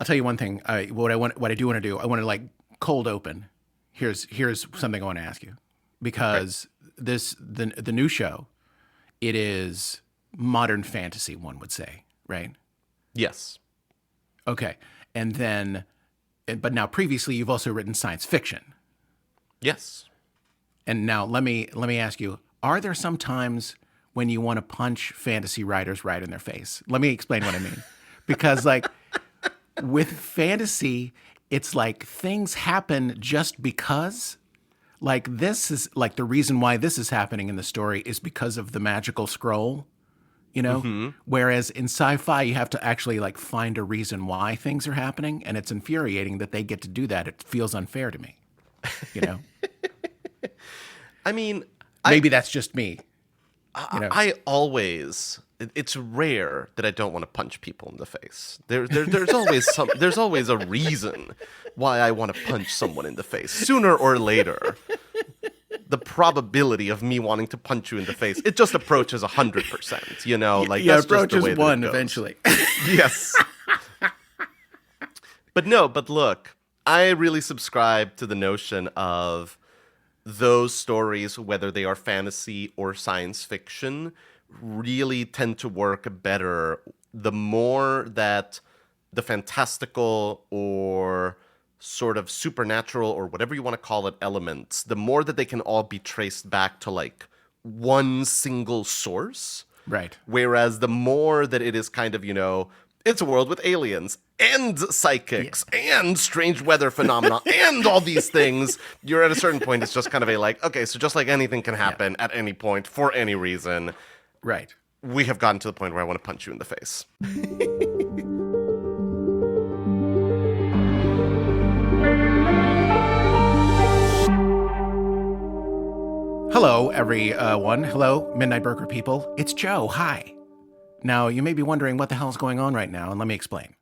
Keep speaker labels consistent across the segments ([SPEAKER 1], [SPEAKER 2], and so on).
[SPEAKER 1] tell you one thing. What I do want to do, I want to like cold open. Here's something I want to ask you, because the new show, it is modern fantasy, one would say, right?
[SPEAKER 2] Yes.
[SPEAKER 1] Okay. And then, but now previously you've also written science fiction.
[SPEAKER 2] Yes.
[SPEAKER 1] And now let me ask you, are there some times when you want to punch fantasy writers right in their face? Let me explain what I mean. Because like with fantasy, it's like things happen just because. Like this is like the reason why this is happening in the story is because of the magical scroll, you know? Mm-hmm. Whereas in sci-fi, you have to actually like find a reason why things are happening. And it's infuriating that they get to do that. It feels unfair to me, you know?
[SPEAKER 2] I mean,
[SPEAKER 1] maybe that's just me. You know?
[SPEAKER 2] It's rare that I don't want to punch people in the face. There's always a reason why I want to punch someone in the face. Sooner or later, the probability of me wanting to punch you in the face, it just approaches 100%, you know? Like,
[SPEAKER 1] yeah,
[SPEAKER 2] that's
[SPEAKER 1] approaches
[SPEAKER 2] just the way
[SPEAKER 1] one
[SPEAKER 2] that it goes.
[SPEAKER 1] eventually.
[SPEAKER 2] Yes. But look, I really subscribe to the notion of those stories, whether they are fantasy or science fiction, really tend to work better the more that the fantastical or sort of supernatural or whatever you want to call it elements, the more that they can all be traced back to like one single source.
[SPEAKER 1] Right.
[SPEAKER 2] Whereas the more that it is kind of, you know, it's a world with aliens and psychics and strange weather phenomena and all these things, you're at a certain point, it's just kind of a like, okay, so just like anything can happen at any point for any reason.
[SPEAKER 1] Right.
[SPEAKER 2] We have gotten to the point where I want to punch you in the face.
[SPEAKER 1] Hello, everyone. Hello, Midnight Burger people. It's Joe. Hi. Now, you may be wondering what the hell is going on right now, and let me explain.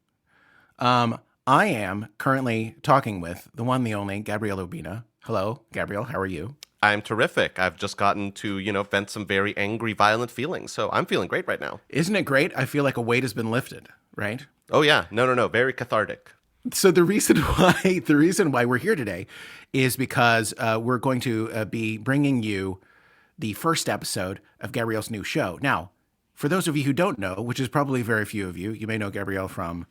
[SPEAKER 1] I am currently talking with the one, the only, Gabriel Urbina. Hello, Gabriel. How are you?
[SPEAKER 2] I'm terrific. I've just gotten to, you know, vent some very angry, violent feelings, so I'm feeling great right now.
[SPEAKER 1] Isn't it great? I feel like a weight has been lifted, right?
[SPEAKER 2] Oh, yeah. No. Very cathartic.
[SPEAKER 1] So the reason why we're here today is because we're going to be bringing you the first episode of Gabriel's new show. Now, for those of you who don't know, which is probably very few of you, you may know Gabriel from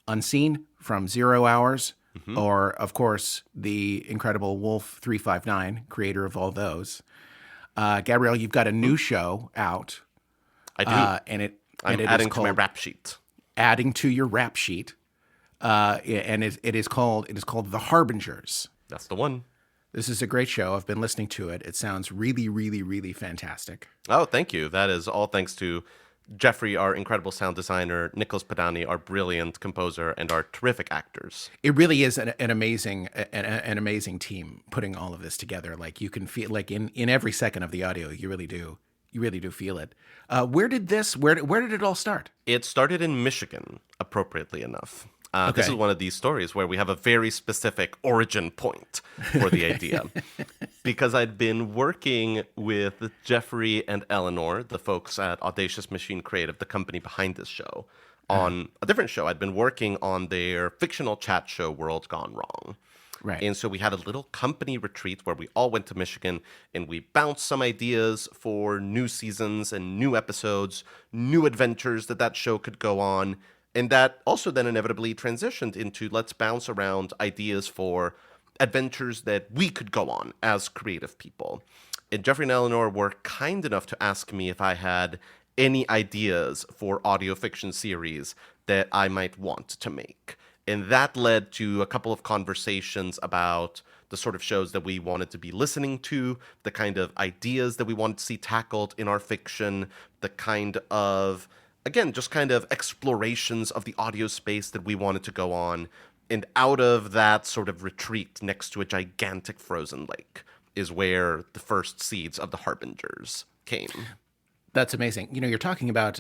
[SPEAKER 1] Unseen, from 0 Hours, or, of course, the incredible Wolf 359, creator of all those. Gabriel, you've got a new show out.
[SPEAKER 2] I do.
[SPEAKER 1] I'm
[SPEAKER 2] adding to my rap sheet.
[SPEAKER 1] Adding to your rap sheet. And it is called The Harbingers.
[SPEAKER 2] That's the one.
[SPEAKER 1] This is a great show. I've been listening to it. It sounds really, really, really fantastic.
[SPEAKER 2] Oh, thank you. That is all thanks to Jeffrey, our incredible sound designer, Nicholas Podany, our brilliant composer, and our terrific actors.
[SPEAKER 1] It really is an amazing team putting all of this together. Like you can feel like in every second of the audio, you really do feel it. Where did it all start?
[SPEAKER 2] It started in Michigan, appropriately enough.
[SPEAKER 1] Okay.
[SPEAKER 2] This is one of these stories where we have a very specific origin point for the idea. Because I'd been working with Jeffrey and Eleanor, the folks at Audacious Machine Creative, the company behind this show, on a different show. I'd been working on their fictional chat show, World Gone Wrong.
[SPEAKER 1] Right.
[SPEAKER 2] And so we had a little company retreat where we all went to Michigan and we bounced some ideas for new seasons and new episodes, new adventures that show could go on. And that also then inevitably transitioned into let's bounce around ideas for adventures that we could go on as creative people. And Jeffrey and Eleanor were kind enough to ask me if I had any ideas for audio fiction series that I might want to make. And that led to a couple of conversations about the sort of shows that we wanted to be listening to, the kind of ideas that we wanted to see tackled in our fiction, the kind of, again, just kind of explorations of the audio space that we wanted to go on. And out of that sort of retreat next to a gigantic frozen lake is where the first seeds of the Harbingers came.
[SPEAKER 1] That's amazing. You know, you're talking about,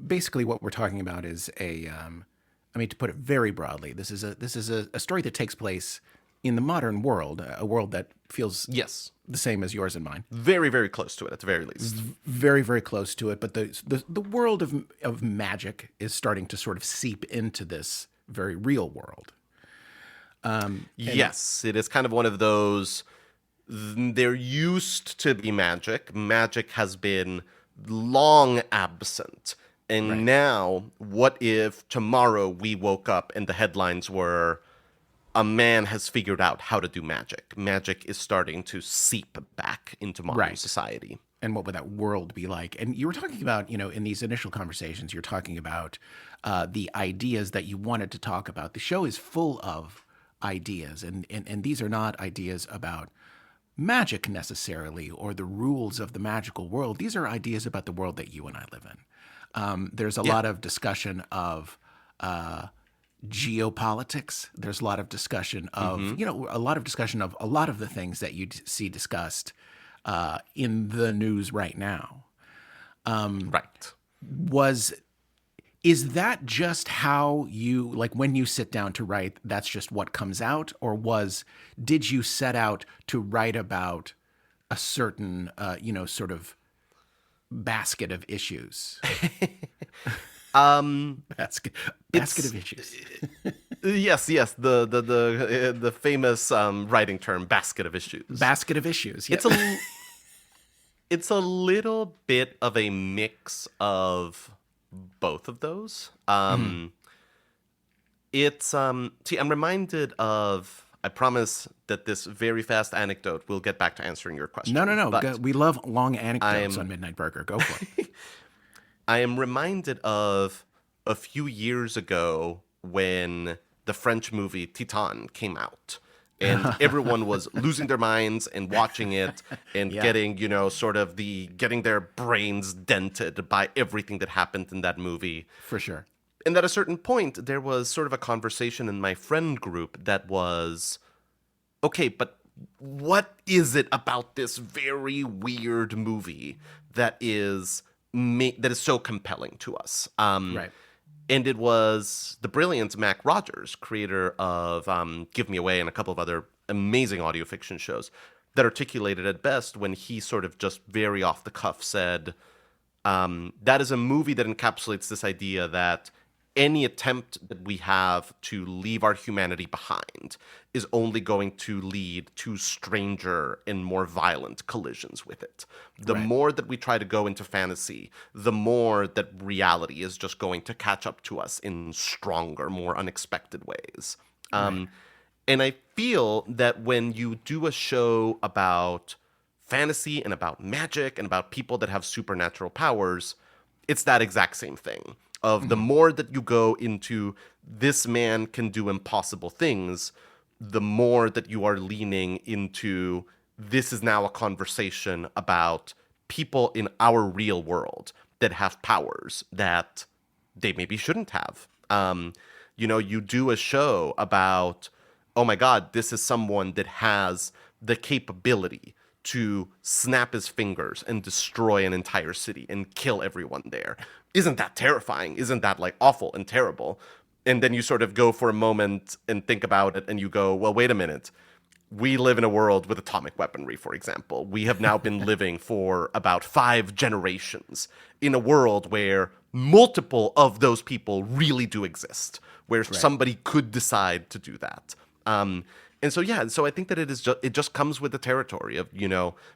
[SPEAKER 1] basically what we're talking about is to put it very broadly, this is a story that takes place in the modern world, a world that feels the same as yours and mine.
[SPEAKER 2] Very, very close to it, at the very least.
[SPEAKER 1] Very, very close to it. But the world of magic is starting to sort of seep into this very real world.
[SPEAKER 2] Yes, it is kind of one of those. There used to be magic. Magic has been long absent. And now, what if tomorrow we woke up and the headlines were, a man has figured out how to do magic. Magic is starting to seep back into modern society.
[SPEAKER 1] And what would that world be like? And you were talking about, in these initial conversations, you're talking about the ideas that you wanted to talk about. The show is full of ideas, and these are not ideas about magic necessarily or the rules of the magical world. These are ideas about the world that you and I live in. There's a lot of discussion of geopolitics. There's a lot of discussion of, a lot of the things that you see discussed in the news right now. Is that just how you, like when you sit down to write, that's just what comes out? Or did you set out to write about a certain, sort of basket of issues? Basket of issues.
[SPEAKER 2] Yes. The famous writing term, basket of issues.
[SPEAKER 1] Basket of issues. Yeah.
[SPEAKER 2] It's a little bit of a mix of both of those. I'm reminded of. I promise that this very fast anecdote. We'll get back to answering your question.
[SPEAKER 1] No. We love long anecdotes on Midnight Burger. Go for it.
[SPEAKER 2] I am reminded of a few years ago when the French movie Titan came out. And everyone was losing their minds and watching it and getting, getting their brains dented by everything that happened in that movie.
[SPEAKER 1] For sure.
[SPEAKER 2] And at a certain point, there was sort of a conversation in my friend group that was, okay, but what is it about this very weird movie that is so compelling to us? And it was the brilliant Mac Rogers, creator of Give Me Away and a couple of other amazing audio fiction shows, that articulated it best when he sort of just very off the cuff said, that is a movie that encapsulates this idea that any attempt that we have to leave our humanity behind is only going to lead to stranger and more violent collisions with it. The more that we try to go into fantasy, the more that reality is just going to catch up to us in stronger, more unexpected ways. And I feel that when you do a show about fantasy and about magic and about people that have supernatural powers, it's that exact same thing. Of the more that you go into this man can do impossible things, the more that you are leaning into this is now a conversation about people in our real world that have powers that they maybe shouldn't have. You do a show about, oh my God, this is someone that has the capability to snap his fingers and destroy an entire city and kill everyone there. Isn't that terrifying? Isn't that like awful and terrible? And then you sort of go for a moment and think about it and you go, well, wait a minute. We live in a world with atomic weaponry, for example. We have now been living for about 5 generations in a world where multiple of those people really do exist, where somebody could decide to do that. So I think that it just comes with the territory of,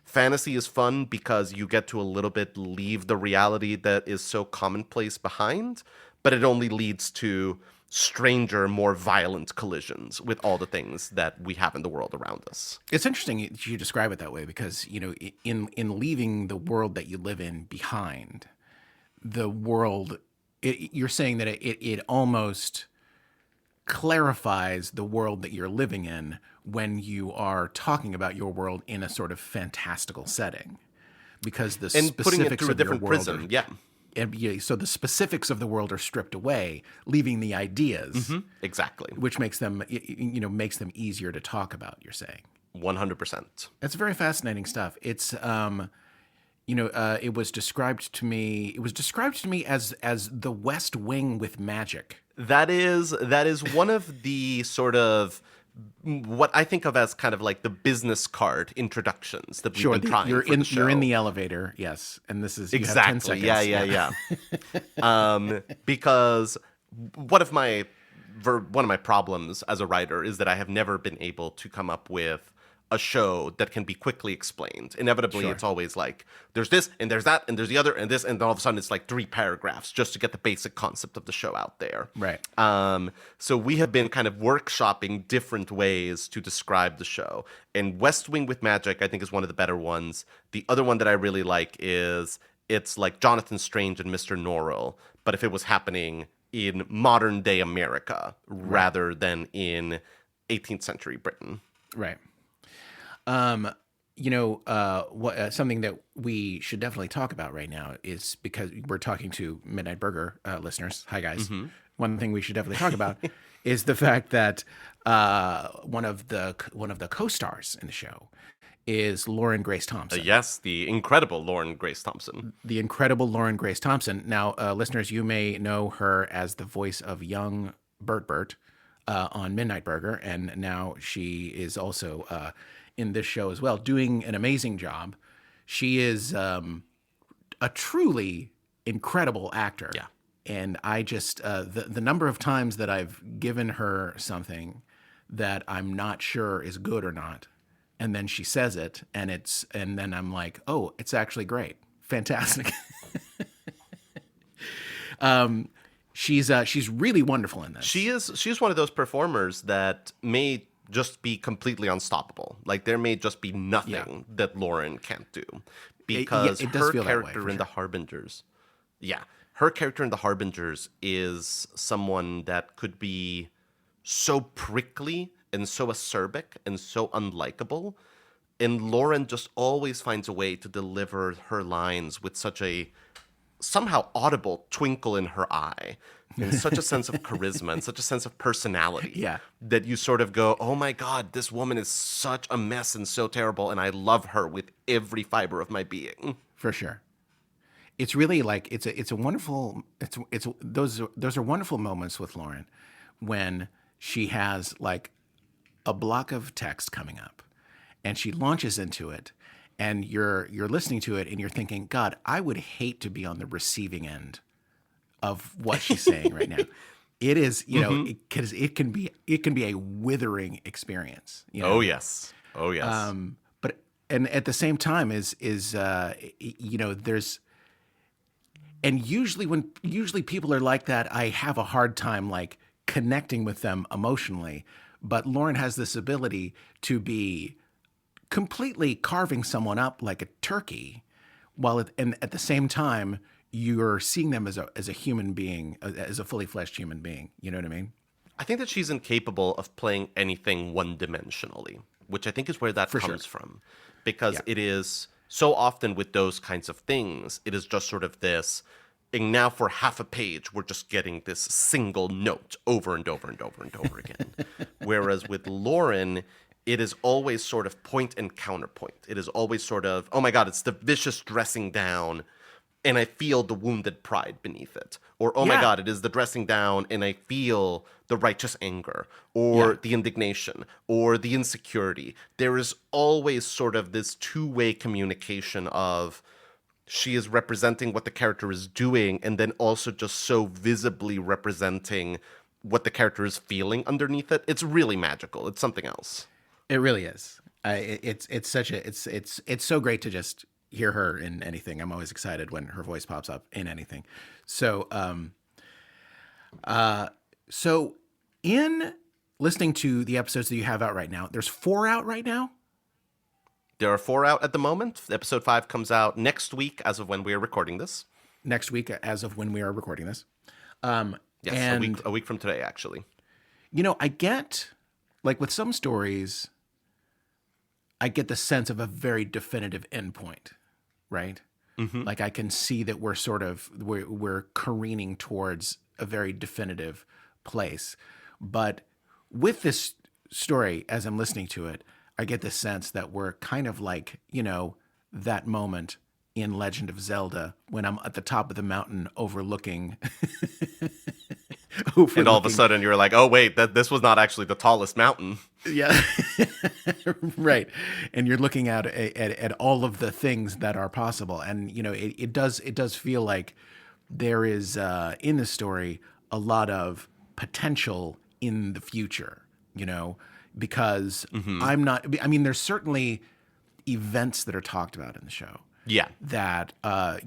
[SPEAKER 2] fantasy is fun because you get to a little bit leave the reality that is so commonplace behind, but it only leads to stranger, more violent collisions with all the things that we have in the world around us.
[SPEAKER 1] It's interesting you describe it that way because, in leaving the world that you live in behind, the world, you're saying that it almost clarifies the world that you're living in when you are talking about your world in a sort of fantastical setting, because the
[SPEAKER 2] and
[SPEAKER 1] specifics
[SPEAKER 2] putting it through a
[SPEAKER 1] of your
[SPEAKER 2] different
[SPEAKER 1] world
[SPEAKER 2] prism,
[SPEAKER 1] so the specifics of the world are stripped away, leaving the ideas,
[SPEAKER 2] exactly,
[SPEAKER 1] which makes them easier to talk about. You're saying
[SPEAKER 2] 100%.
[SPEAKER 1] That's very fascinating stuff. It's it was described to me as the West Wing with magic.
[SPEAKER 2] That is one of the sort of what I think of as kind of like the business card introductions that we've been trying for the show.
[SPEAKER 1] You're in the elevator, yes, and this is
[SPEAKER 2] exactly. You have 10 seconds. Yeah. Because one of my one of my problems as a writer is that I have never been able to come up with a show that can be quickly explained. Inevitably,
[SPEAKER 1] Sure.
[SPEAKER 2] it's always like, there's this, and there's that, and there's the other, and this, and then all of a sudden it's like 3 paragraphs just to get the basic concept of the show out there.
[SPEAKER 1] Right.
[SPEAKER 2] So we have been kind of workshopping different ways to describe the show. And West Wing with Magic, I think, is one of the better ones. The other one that I really like is, it's like Jonathan Strange and Mr. Norrell, but if it was happening in modern day America rather than in 18th century Britain.
[SPEAKER 1] Right. Something that we should definitely talk about right now is, because we're talking to Midnight Burger listeners. Hi, guys.
[SPEAKER 2] Mm-hmm.
[SPEAKER 1] One thing we should definitely talk about is the fact that one of the co-stars in the show is Lauren Grace Thompson.
[SPEAKER 2] Yes, the incredible Lauren Grace Thompson.
[SPEAKER 1] The incredible Lauren Grace Thompson. Now, listeners, you may know her as the voice of young Bert on Midnight Burger, and now she is also in this show as well, doing an amazing job. She is a truly incredible actor.
[SPEAKER 2] Yeah.
[SPEAKER 1] And I just, the number of times that I've given her something that I'm not sure is good or not, and then she says it, and then I'm like, oh, it's actually great. Fantastic. She's really wonderful in this.
[SPEAKER 2] She's one of those performers that may just be completely unstoppable. Like, there may just be nothing that Lauren can't do, because
[SPEAKER 1] it does
[SPEAKER 2] her
[SPEAKER 1] feel that way,
[SPEAKER 2] character
[SPEAKER 1] for
[SPEAKER 2] in The Harbingers, her character in The Harbingers is someone that could be so prickly and so acerbic and so unlikable, and Lauren just always finds a way to deliver her lines with such a somehow audible twinkle in her eye, and such a sense of charisma and such a sense of personality that you sort of go, oh my God, this woman is such a mess and so terrible, and I love her with every fiber of my being.
[SPEAKER 1] For sure. It's really like, it's a wonderful, those are wonderful moments with Lauren when she has like a block of text coming up and she launches into it, and you're listening to it and you're thinking, God, I would hate to be on the receiving end of what she's saying right now. It is, because it can be a withering experience.
[SPEAKER 2] Oh yes.
[SPEAKER 1] But at the same time there's, and usually people are like that, I have a hard time like connecting with them emotionally. But Lauren has this ability to be completely carving someone up like a turkey, and at the same time you're seeing them as a human being, as a fully fleshed human being. You know what I mean?
[SPEAKER 2] I think that she's incapable of playing anything one-dimensionally, which I think is where that comes from. Because it is so often with those kinds of things, it is just sort of this, and now for half a page, we're just getting this single note over and over and over and over again. Whereas with Lauren, it is always sort of point and counterpoint. It is always sort of, oh my God, it's the vicious dressing down, and I feel the wounded pride beneath it. Or, oh my God, it is the dressing down, and I feel the righteous anger, or the indignation, or the insecurity. There is always sort of this two-way communication of, she is representing what the character is doing, and then also just so visibly representing what the character is feeling underneath it. It's really magical. It's something else.
[SPEAKER 1] It really is. It's so great to just hear her in anything. I'm always excited when her voice pops up in anything. So in listening to the episodes that you have out right now, there's 4 out right now.
[SPEAKER 2] There are 4 out at the moment. Episode 5 comes out next week as of when we are recording this.
[SPEAKER 1] Yes,
[SPEAKER 2] and a week from today, actually.
[SPEAKER 1] I get, like with some stories, I get the sense of a very definitive endpoint, right? Mm-hmm. Like I can see that we're careening towards a very definitive place. But with this story, as I'm listening to it, I get the sense that we're kind of like, that moment in Legend of Zelda when I'm at the top of the mountain overlooking.
[SPEAKER 2] And all of a sudden you're like, oh, wait, this was not actually the tallest mountain.
[SPEAKER 1] Yeah. Right. And you're looking at all of the things that are possible. And, it does feel like there is in the story a lot of potential in the future, because
[SPEAKER 2] Mm-hmm.
[SPEAKER 1] I'm not. I mean, there's certainly events that are talked about in the show
[SPEAKER 2] Yeah.
[SPEAKER 1] that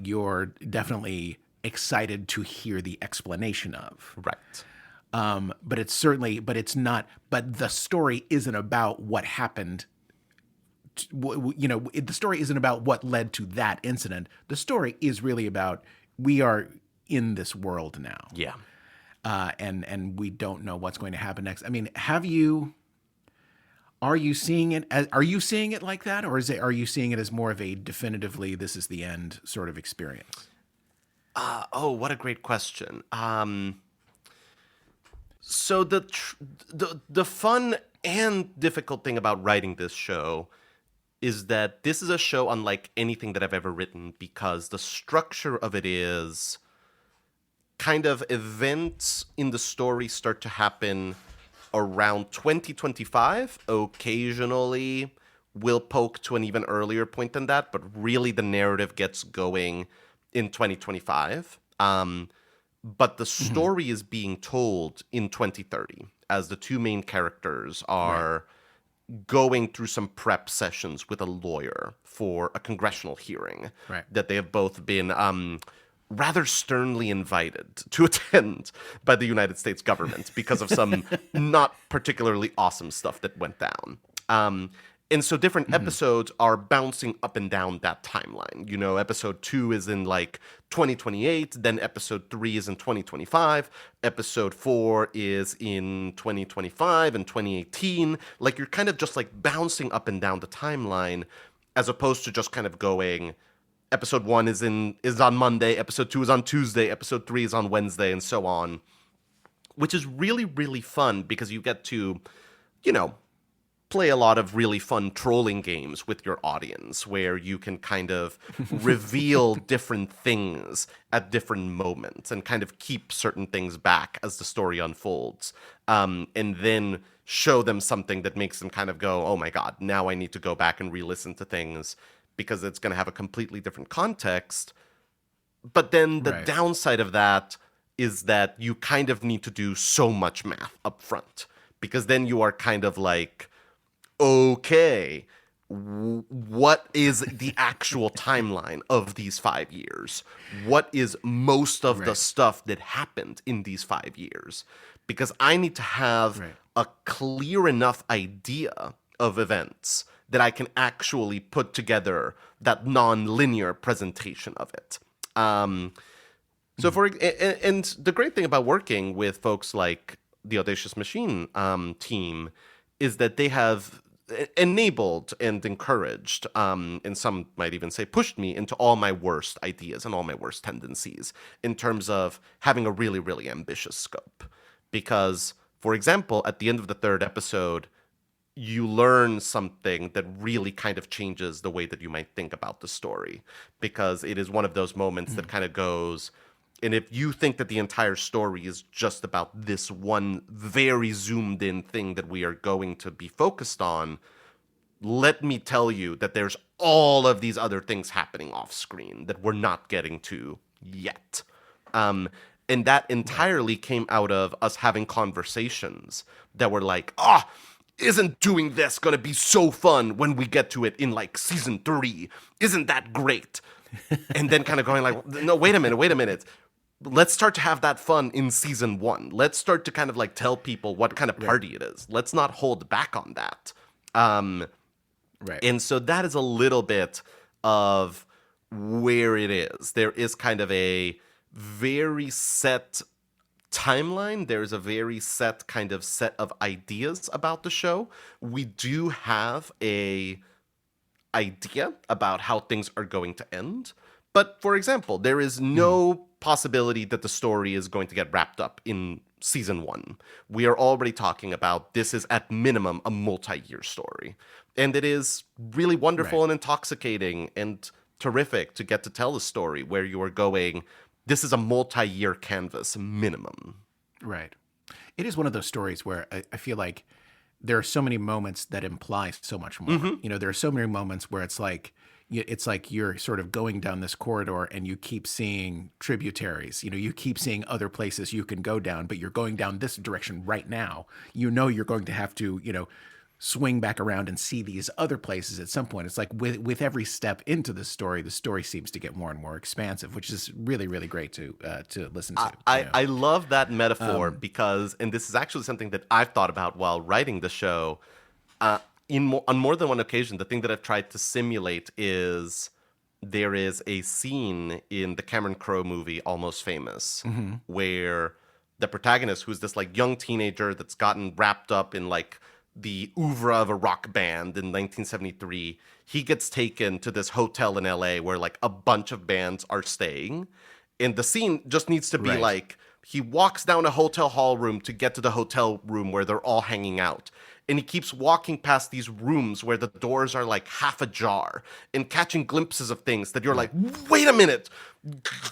[SPEAKER 1] you're definitely excited to hear the explanation of.
[SPEAKER 2] Right.
[SPEAKER 1] But the story isn't about what happened. The story isn't about what led to that incident. The story is really about we are in this world now.
[SPEAKER 2] Yeah.
[SPEAKER 1] And we don't know what's going to happen next. I mean, are you seeing it like that, or are you seeing it as more of a definitively this is the end sort of experience?
[SPEAKER 2] Oh, what a great question. So the fun and difficult thing about writing this show is that this is a show unlike anything that I've ever written, because the structure of it is kind of events in the story start to happen around 2025. Occasionally we'll poke to an even earlier point than that, but really the narrative gets going in 2025. But the story is being told in 2030 as the two main characters are going through some prep sessions with a lawyer for a congressional hearing that they have both been rather sternly invited to attend by the United States government because of some not particularly awesome stuff that went down. And so different episodes are bouncing up and down that timeline. Episode 2 is in like 2028, then episode 3 is in 2025, episode 4 is in 2025 and 2018. Like, you're kind of just like bouncing up and down the timeline, as opposed to just kind of going, episode 1 is on Monday, episode 2 is on Tuesday, episode 3 is on Wednesday, and so on. Which is really, really fun because you get to, play a lot of really fun trolling games with your audience, where you can kind of reveal different things at different moments and kind of keep certain things back as the story unfolds, and then show them something that makes them kind of go, oh my God, now I need to go back and re-listen to things because it's going to have a completely different context. But then the downside of that is that you kind of need to do so much math up front, because then you are kind of like, okay, what is the actual timeline of these 5 years? What is most of the stuff that happened in these 5 years? Because I need to have a clear enough idea of events that I can actually put together that non-linear presentation of it. And the great thing about working with folks like the Audacious Machine team is that they have enabled and encouraged, and some might even say pushed me into all my worst ideas and all my worst tendencies in terms of having a really, really ambitious scope. Because, for example, at the end of the 3rd episode, you learn something that really kind of changes the way that you might think about the story, because it is one of those moments that kind of goes, and if you think that the entire story is just about this one very zoomed in thing that we are going to be focused on, let me tell you that there's all of these other things happening off screen that we're not getting to yet. And that entirely came out of us having conversations that were like, isn't doing this going to be so fun when we get to it in like season 3? Isn't that great? And then kind of going like, no, wait a minute. Let's start to have that fun in season 1. Let's start to kind of like tell people what kind of party it is. Let's not hold back on that. And so that is a little bit of where it is. There is kind of a very set timeline. There's a very set kind of set of ideas about the show. We do have a idea about how things are going to end. But, for example, there is no possibility that the story is going to get wrapped up in season 1. We are already talking about this is at minimum a multi-year story. And it is really wonderful and intoxicating and terrific to get to tell a story where you are going, this is a multi-year canvas minimum.
[SPEAKER 1] Right. It is one of those stories where I feel like there are so many moments that imply so much more. There are so many moments where it's like, it's like you're sort of going down this corridor and you keep seeing tributaries. You keep seeing other places you can go down, but you're going down this direction right now. You're going to have to, swing back around and see these other places at some point. It's like with every step into the story seems to get more and more expansive, which is really, really great to listen to.
[SPEAKER 2] I love that metaphor because, and this is actually something that I've thought about while writing the show. On more than one occasion, the thing that I've tried to simulate is there is a scene in the Cameron Crowe movie Almost Famous where the protagonist, who's this like young teenager that's gotten wrapped up in like the oeuvre of a rock band in 1973, he gets taken to this hotel in LA where like a bunch of bands are staying. And the scene just needs to be like, he walks down a hotel hall room to get to the hotel room where they're all hanging out. And he keeps walking past these rooms where the doors are like half ajar and catching glimpses of things that you're like, wait a minute,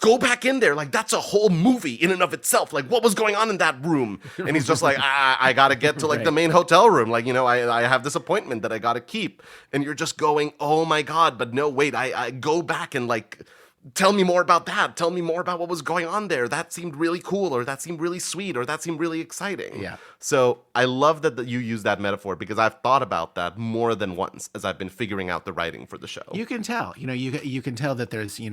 [SPEAKER 2] go back in there. Like, that's a whole movie in and of itself. Like, what was going on in that room? And he's just like, I got to get to like the main hotel room. Like, I have this appointment that I got to keep. And you're just going, oh my God, but no, wait, I go back and like, tell me more about that. Tell me more about what was going on there. That seemed really cool, or that seemed really sweet, or that seemed really exciting.
[SPEAKER 1] Yeah.
[SPEAKER 2] So I love that you use that metaphor because I've thought about that more than once as I've been figuring out the writing for the show.
[SPEAKER 1] You can tell, you can tell that there's, you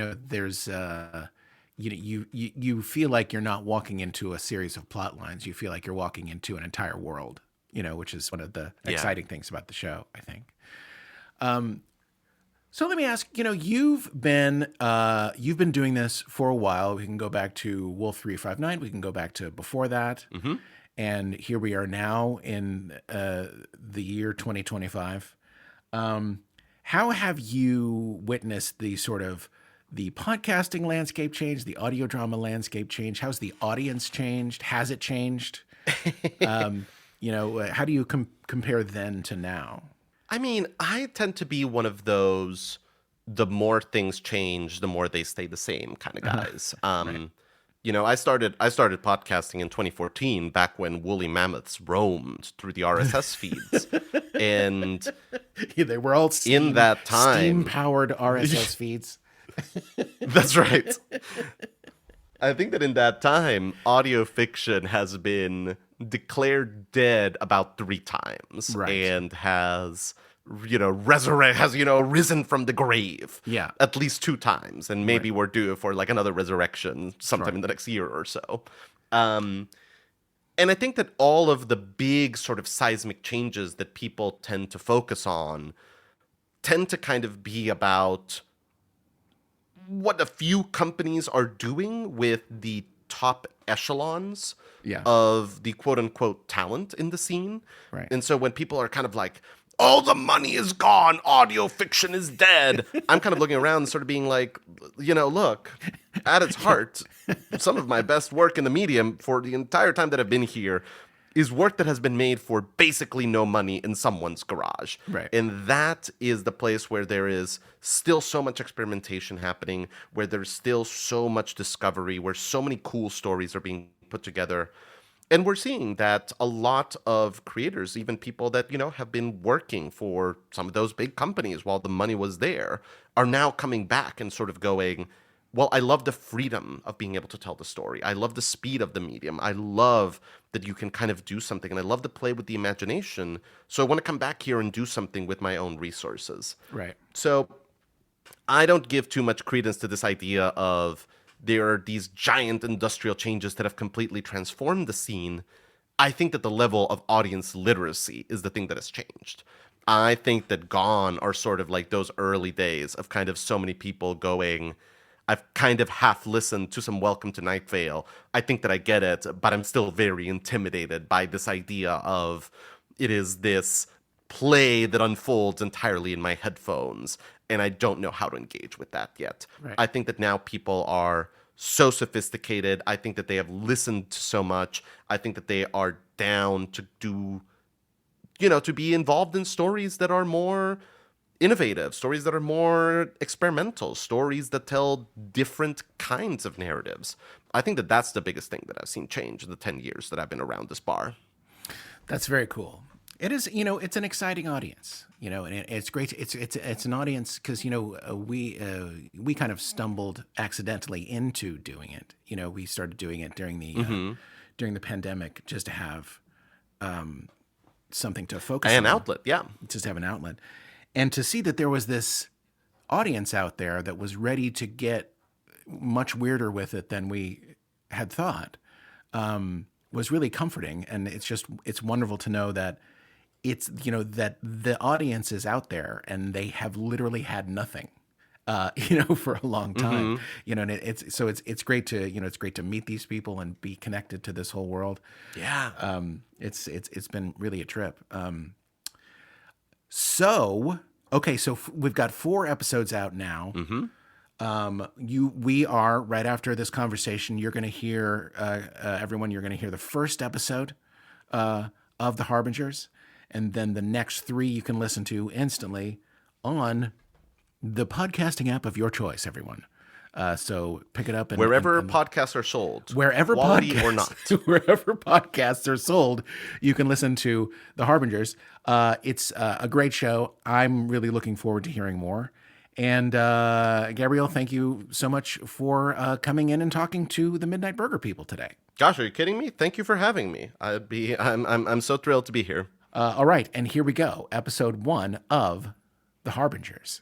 [SPEAKER 1] feel like you're not walking into a series of plot lines. You feel like you're walking into an entire world, which is one of the exciting things about the show, I think. So let me ask, you've been doing this for a while. We can go back to Wolf 359. We can go back to before that. Mm-hmm. And here we are now in the year 2025. How have you witnessed the podcasting landscape change, the audio drama landscape change? How's the audience changed? Has it changed? How do you compare then to now?
[SPEAKER 2] I mean, I tend to be one of those, the more things change, the more they stay the same kind of guys. Right. I started podcasting in 2014, back when woolly mammoths roamed through the RSS feeds. And
[SPEAKER 1] they were all
[SPEAKER 2] in that time,
[SPEAKER 1] steam-powered RSS feeds.
[SPEAKER 2] That's right. I think that in that time, audio fiction has been declared dead about 3 times, and has risen from the grave at least 2 times, and maybe we're due for like another resurrection sometime in the next year or so. And I think that all of the big sort of seismic changes that people tend to focus on tend to kind of be about what a few companies are doing with the top echelons of the quote-unquote talent in the scene. Right. And so when people are kind of like, all the money is gone, audio fiction is dead, I'm kind of looking around and sort of being like, look, at its heart, some of my best work in the medium for the entire time that I've been here is work that has been made for basically no money in someone's garage. Right. And that is the place where there is still so much experimentation happening, where there's still so much discovery, where so many cool stories are being put together. And we're seeing that a lot of creators, even people that, have been working for some of those big companies while the money was there, are now coming back and sort of going, well, I love the freedom of being able to tell the story. I love the speed of the medium. I love that you can kind of do something, and I love to play with the imagination. So I want to come back here and do something with my own resources. Right. So I don't give too much credence to this idea of there are these giant industrial changes that have completely transformed the scene. I think that the level of audience literacy is the thing that has changed. I think that gone are sort of like those early days of kind of so many people going, I've kind of half listened to some Welcome to Night Vale. I think that I get it, but I'm still very intimidated by this idea of it is this play that unfolds entirely in my headphones, and I don't know how to engage with that yet. Right. I think that now people are so sophisticated. I think that they have listened to so much. I think that they are down to do, to be involved in stories that are more innovative, stories that are more experimental, stories that tell different kinds of narratives. I think that that's the biggest thing that I've seen change in the 10 years that I've been around this bar.
[SPEAKER 1] That's very cool. It is, it's an exciting audience, and it's great. It's an audience because we kind of stumbled accidentally into doing it. We started doing it during the pandemic just to have something to focus on.
[SPEAKER 2] An outlet, yeah.
[SPEAKER 1] Just to have an outlet, and to see that there was this audience out there that was ready to get much weirder with it than we had thought was really comforting, and it's wonderful to know that. It's, that the audience is out there and they have literally had nothing, for a long time, and it's great to, it's great to meet these people and be connected to this whole world.
[SPEAKER 2] Yeah.
[SPEAKER 1] It's been really a trip. So we've got 4 episodes out now. We are right after this conversation. You're going to hear, everyone, you're going to hear the first episode, of The Harbingers. And then the next 3 you can listen to instantly on the podcasting app of your choice, everyone. So pick it up.
[SPEAKER 2] Wherever podcasts are sold.
[SPEAKER 1] Wherever
[SPEAKER 2] quality or not.
[SPEAKER 1] Wherever podcasts are sold, you can listen to The Harbingers. It's a great show. I'm really looking forward to hearing more. And Gabriel, thank you so much for coming in and talking to the Midnight Burger people today.
[SPEAKER 2] Gosh, are you kidding me? Thank you for having me. I'm so thrilled to be here.
[SPEAKER 1] All right, and here we go. Episode 1 of The Harbingers.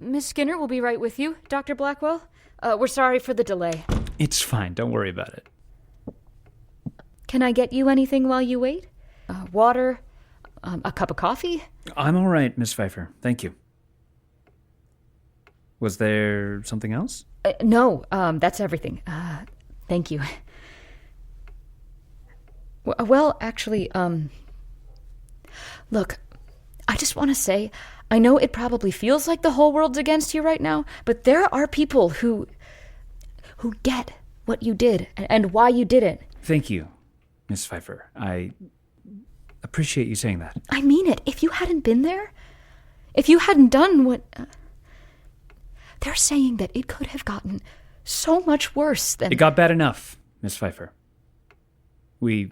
[SPEAKER 3] Miss Skinner will be right with you, Dr. Blackwell. We're sorry for the delay.
[SPEAKER 4] It's fine. Don't worry about it.
[SPEAKER 3] Can I get you anything while you wait? Water? A cup of coffee?
[SPEAKER 4] I'm all right, Miss Pfeiffer. Thank you. Was there something else?
[SPEAKER 3] No, that's everything. Thank you. Well, actually, look, I just want to say, I know it probably feels like the whole world's against you right now, but there are people who get what you did and why you did it.
[SPEAKER 4] Thank you, Miss Pfeiffer. I appreciate you saying that.
[SPEAKER 3] I mean it. If you hadn't been there, if you hadn't done what... they're saying that it could have gotten so much worse than...
[SPEAKER 4] It got bad enough, Miss Pfeiffer. We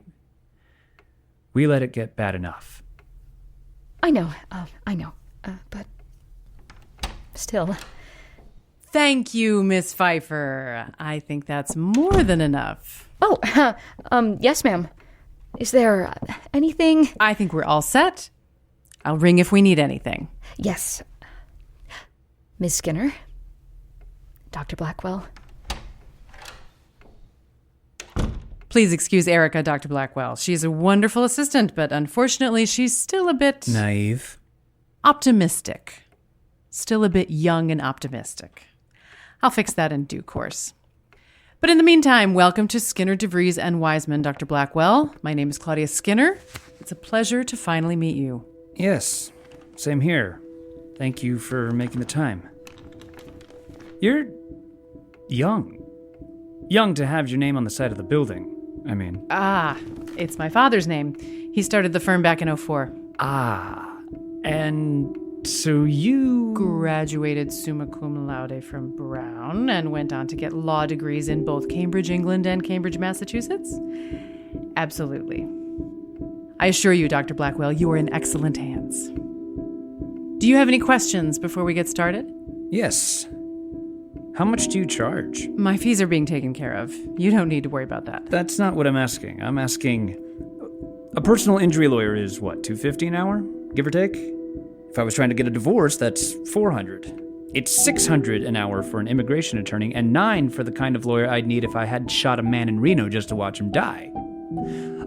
[SPEAKER 4] let it get bad enough.
[SPEAKER 3] I know. But still.
[SPEAKER 5] Thank you, Miss Pfeiffer. I think that's more than enough.
[SPEAKER 3] Oh, yes, ma'am. Is there anything?
[SPEAKER 5] I think we're all set. I'll ring if we need anything.
[SPEAKER 3] Yes. Miss Skinner? Dr. Blackwell?
[SPEAKER 5] Please excuse Erica, Dr. Blackwell. She's a wonderful assistant, but unfortunately she's still a bit...
[SPEAKER 4] Naive.
[SPEAKER 5] Optimistic. Still a bit young and optimistic. I'll fix that in due course. But in the meantime, welcome to Skinner, DeVries, and Wiseman, Dr. Blackwell. My name is Claudia Skinner. It's a pleasure to finally meet you.
[SPEAKER 4] Yes, same here. Thank you for making the time. You're young. Young to have your name on the side of the building, I mean.
[SPEAKER 5] It's my father's name. He started the firm back in 2004.
[SPEAKER 4] And so you...
[SPEAKER 5] Graduated summa cum laude from Brown and went on to get law degrees in both Cambridge, England and Cambridge, Massachusetts? Absolutely. I assure you, Dr. Blackwell, you are in excellent hands. Do you have any questions before we get started?
[SPEAKER 4] Yes. How much do you charge?
[SPEAKER 5] My fees are being taken care of. You don't need to worry about that.
[SPEAKER 4] That's not what I'm asking. I'm asking... A personal injury lawyer is what, $250 an hour? Give or take? If I was trying to get a divorce, that's $400. It's $600 an hour for an immigration attorney, and $9 for the kind of lawyer I'd need if I had shot a man in Reno just to watch him die.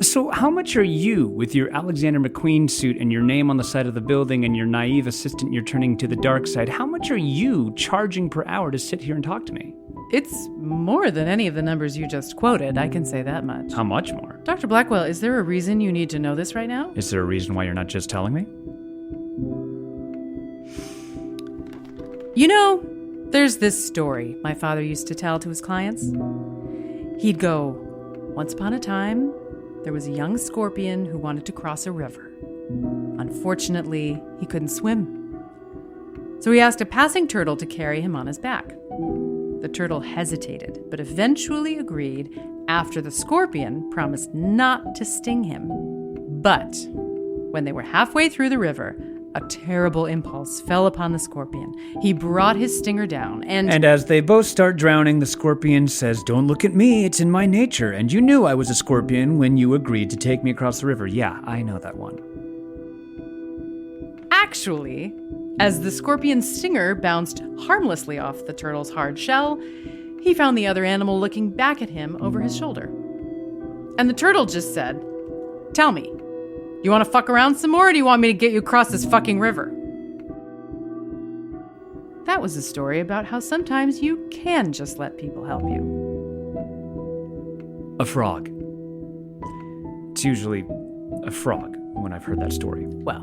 [SPEAKER 4] So how much are you, with your Alexander McQueen suit and your name on the side of the building and your naive assistant you're turning to the dark side, how much are you charging per hour to sit here and talk to me?
[SPEAKER 5] It's more than any of the numbers you just quoted, I can say that much.
[SPEAKER 4] How much more?
[SPEAKER 5] Dr. Blackwell, is there a reason you need to know this right now?
[SPEAKER 4] Is there a reason why you're not just telling me?
[SPEAKER 5] You know, there's this story my father used to tell to his clients. He'd go, once upon a time, there was a young scorpion who wanted to cross a river. Unfortunately, he couldn't swim. So he asked a passing turtle to carry him on his back. The turtle hesitated, but eventually agreed after the scorpion promised not to sting him. But when they were halfway through the river, a terrible impulse fell upon the scorpion. He brought his stinger down
[SPEAKER 4] And as they both start drowning, the scorpion says, "Don't look at me, it's in my nature. And you knew I was a scorpion when you agreed to take me across the river." Yeah, I know that one.
[SPEAKER 5] Actually, as the scorpion's stinger bounced harmlessly off the turtle's hard shell, he found the other animal looking back at him over his shoulder. And the turtle just said, "Tell me, you want to fuck around some more, or do you want me to get you across this fucking river?" That was a story about how sometimes you can just let people help you.
[SPEAKER 4] A frog. It's usually a frog when I've heard that story.
[SPEAKER 5] Well,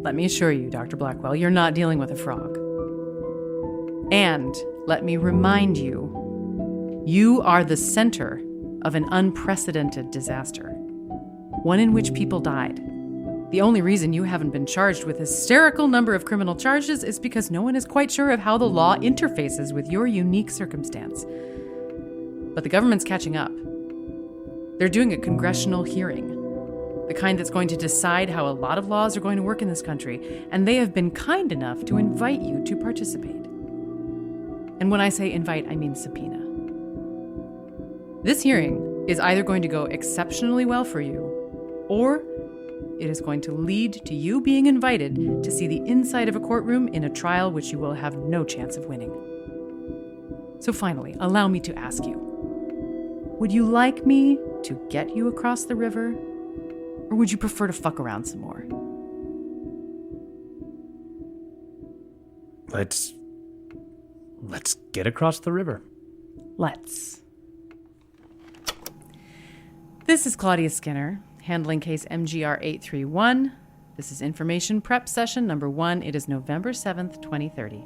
[SPEAKER 5] let me assure you, Dr. Blackwell, you're not dealing with a frog. And let me remind you, you are the center of an unprecedented disaster, one in which people died. The only reason you haven't been charged with a hysterical number of criminal charges is because no one is quite sure of how the law interfaces with your unique circumstance. But the government's catching up. They're doing a congressional hearing, the kind that's going to decide how a lot of laws are going to work in this country, and they have been kind enough to invite you to participate. And when I say invite, I mean subpoena. This hearing is either going to go exceptionally well for you, or it is going to lead to you being invited to see the inside of a courtroom in a trial which you will have no chance of winning. So finally, allow me to ask you, would you like me to get you across the river, or would you prefer to fuck around some more?
[SPEAKER 4] Let's get across the river.
[SPEAKER 5] Let's. This is Claudia Skinner, handling case MGR 831. This is information prep session number 1. It is November 7th, 2030.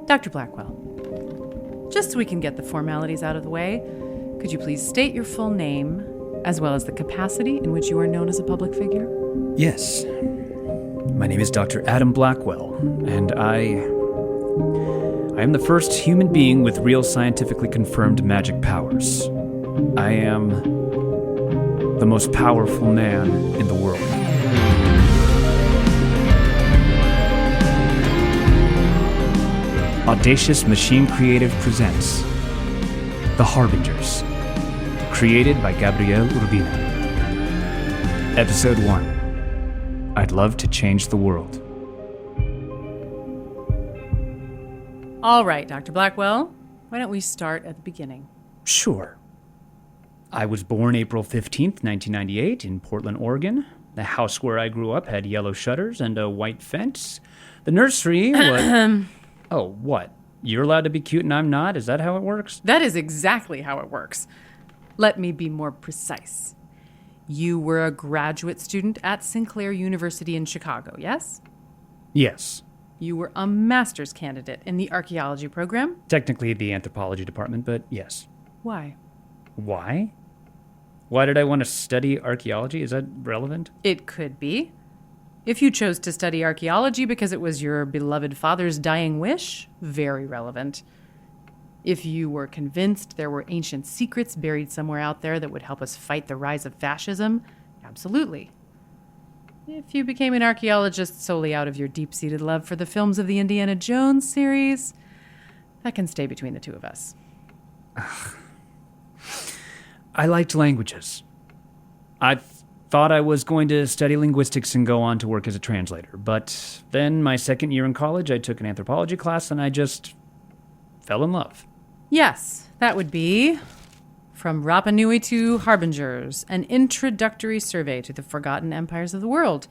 [SPEAKER 5] Dr. Blackwell, just so we can get the formalities out of the way, could you please state your full name, as well as the capacity in which you are known as a public figure?
[SPEAKER 4] Yes. My name is Dr. Adam Blackwell, and I am the first human being with real scientifically confirmed magic powers. I am the most powerful man in the world. Audacious Machine Creative presents The Harbingers, created by Gabriel Urbina. Episode 1. I'd love to change the world.
[SPEAKER 5] All right, Dr. Blackwell, why don't we start at the beginning?
[SPEAKER 4] Sure. I was born April 15th, 1998, in Portland, Oregon. The house where I grew up had yellow shutters and a white fence. The nursery was... Oh, what? You're allowed to be cute and I'm not? Is that how it works?
[SPEAKER 5] That is exactly how it works. Let me be more precise. You were a graduate student at Sinclair University in Chicago, yes?
[SPEAKER 4] Yes.
[SPEAKER 5] You were a master's candidate in the archaeology program?
[SPEAKER 4] Technically the anthropology department, but yes.
[SPEAKER 5] Why?
[SPEAKER 4] Why? Why did I want to study archaeology? Is that relevant?
[SPEAKER 5] It could be. If you chose to study archaeology because it was your beloved father's dying wish, very relevant. If you were convinced there were ancient secrets buried somewhere out there that would help us fight the rise of fascism, absolutely. If you became an archaeologist solely out of your deep-seated love for the films of the Indiana Jones series, That can stay between the two of us.
[SPEAKER 4] I liked languages. I thought I was going to study linguistics and go on to work as a translator, but then my second year in college, I took an anthropology class and I just fell in love.
[SPEAKER 5] Yes, that would be From Rapa Nui to Harbingers, an introductory survey to the forgotten empires of the world,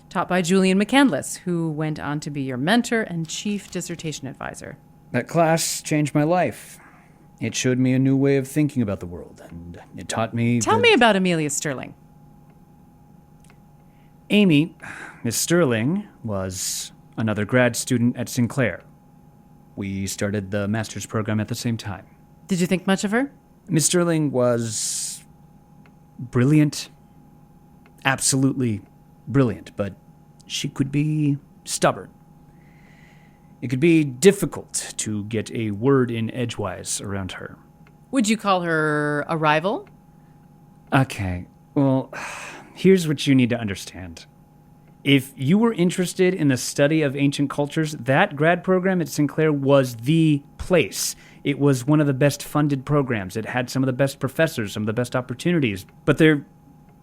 [SPEAKER 5] taught by Julian McCandless, who went on to be your mentor and chief dissertation advisor.
[SPEAKER 4] That class changed my life. It showed me a new way of thinking about the world, and it taught me...
[SPEAKER 5] Tell me about Amelia Stirling.
[SPEAKER 4] Amy, Miss Stirling, was another grad student at Sinclair. We started the master's program at the same time.
[SPEAKER 5] Did you think much of her?
[SPEAKER 4] Miss Stirling was brilliant. Absolutely brilliant, but she could be stubborn. It could be difficult to get a word in edgewise around her.
[SPEAKER 5] Would you call her a rival?
[SPEAKER 4] Okay, well, here's what you need to understand. If you were interested in the study of ancient cultures, that grad program at Sinclair was the place. It was one of the best funded programs. It had some of the best professors, some of the best opportunities. But there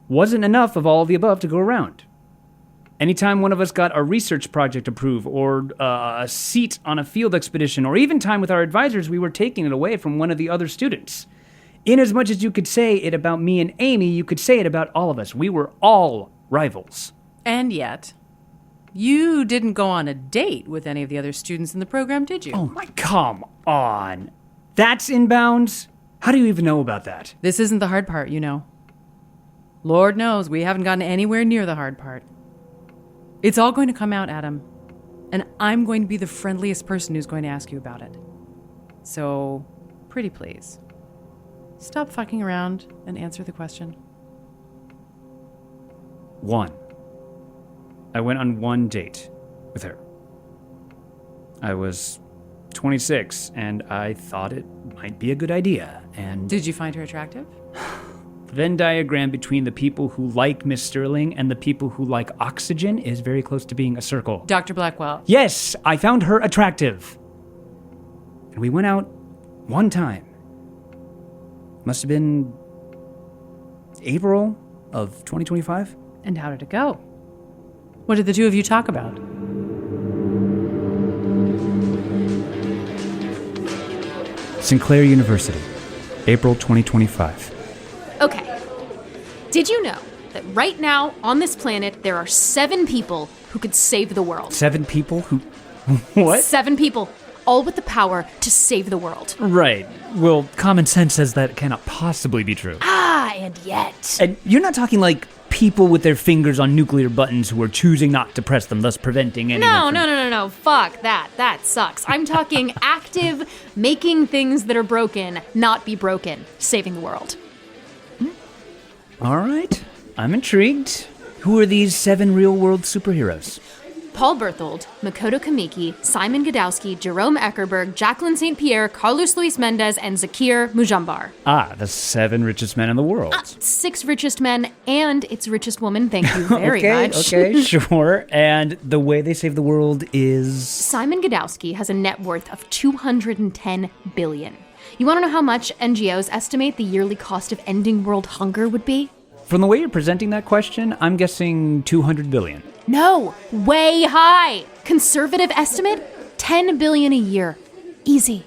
[SPEAKER 4] wasn't enough of all of the above to go around. Anytime one of us got a research project approved, or a seat on a field expedition, or even time with our advisors, we were taking it away from one of the other students. In as much as you could say it about me and Amy, you could say it about all of us. We were all rivals.
[SPEAKER 5] And yet, you didn't go on a date with any of the other students in the program, did you?
[SPEAKER 4] Oh my, come on. That's in bounds? How do you even know about that?
[SPEAKER 5] This isn't the hard part, you know. Lord knows we haven't gotten anywhere near the hard part. It's all going to come out, Adam. And I'm going to be the friendliest person who's going to ask you about it. So, pretty please, stop fucking around and answer the question.
[SPEAKER 4] 1. I went on one date with her. I was 26, and I thought it might be a good idea, and...
[SPEAKER 5] Did you find her attractive?
[SPEAKER 4] The Venn diagram between the people who like Miss Stirling and the people who like oxygen is very close to being a circle.
[SPEAKER 5] Dr. Blackwell.
[SPEAKER 4] Yes, I found her attractive. And we went out one time. Must have been April of 2025.
[SPEAKER 5] And how did it go? What did the two of you talk about?
[SPEAKER 4] Sinclair University, April 2025.
[SPEAKER 6] Okay. Did you know that right now on this planet there are 7 people who could save the world?
[SPEAKER 4] 7 people who... What?
[SPEAKER 6] 7 people, all with the power to save the world.
[SPEAKER 4] Right. Well, common sense says that cannot possibly be true.
[SPEAKER 6] And yet...
[SPEAKER 4] And you're not talking like people with their fingers on nuclear buttons who are choosing not to press them, thus preventing anyone
[SPEAKER 6] No. Fuck that. That sucks. I'm talking active, making things that are broken not be broken, saving the world.
[SPEAKER 4] All right. I'm intrigued. Who are these 7 real-world superheroes?
[SPEAKER 6] Paul Berthold, Makoto Kamiki, Simon Godowski, Jerome Eckerberg, Jacqueline St. Pierre, Carlos Luis Mendez, and Zakir Mujambar.
[SPEAKER 4] Ah, the 7 richest men in the world.
[SPEAKER 6] 6 richest men and its richest woman, thank you very much.
[SPEAKER 4] Okay, sure. And the way they save the world is...
[SPEAKER 6] Simon Godowski has a net worth of $210 billion. You want to know how much NGOs estimate the yearly cost of ending world hunger would be?
[SPEAKER 4] From the way you're presenting that question, I'm guessing 200 billion.
[SPEAKER 6] No, way high. Conservative estimate, $10 billion a year. Easy.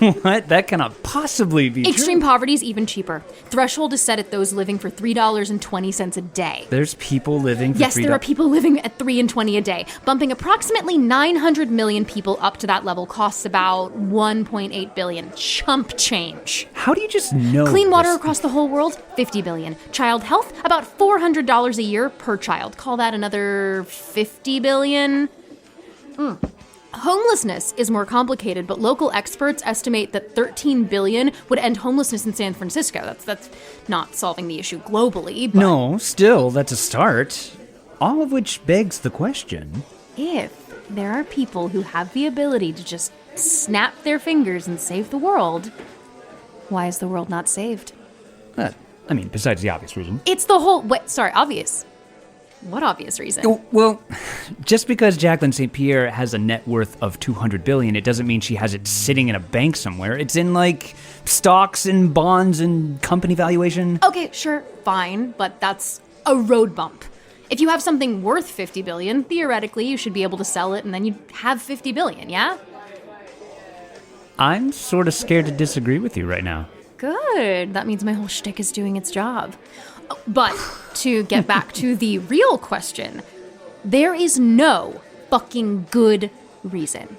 [SPEAKER 4] What? That cannot possibly be
[SPEAKER 6] Extreme
[SPEAKER 4] true.
[SPEAKER 6] poverty is even cheaper. Threshold is set at those living for $3.20 a day.
[SPEAKER 4] There's people living for
[SPEAKER 6] Yes, there are people living at $3.20 a day. Bumping approximately 900 million people up to that level costs about $1.8 billion. Chump change.
[SPEAKER 4] How do you just know
[SPEAKER 6] Clean water
[SPEAKER 4] this?
[SPEAKER 6] across the whole world, $50 billion. Child health, about $400 a year per child. Call that another $50 billion. Homelessness is more complicated, but local experts estimate that $13 billion would end homelessness in San Francisco. That's not solving the issue globally, but
[SPEAKER 4] No, still, that's a start. All of which begs the question.
[SPEAKER 6] if there are people who have the ability to just snap their fingers and save the world, why is the world not saved?
[SPEAKER 4] I mean, besides the obvious reason.
[SPEAKER 6] It's the whole... obvious. What obvious reason?
[SPEAKER 4] Well, just because Jacqueline St. Pierre has a net worth of $200 billion, it doesn't mean she has it sitting in a bank somewhere. It's in, like, stocks and bonds and company valuation.
[SPEAKER 6] Okay, sure, fine, but that's a road bump. If you have something worth $50 billion, theoretically you should be able to sell it and then you'd have $50 billion, yeah?
[SPEAKER 4] I'm sort of scared to disagree with you right now.
[SPEAKER 6] Good. That means my whole shtick is doing its job. But to get back to the real question, there is no fucking good reason.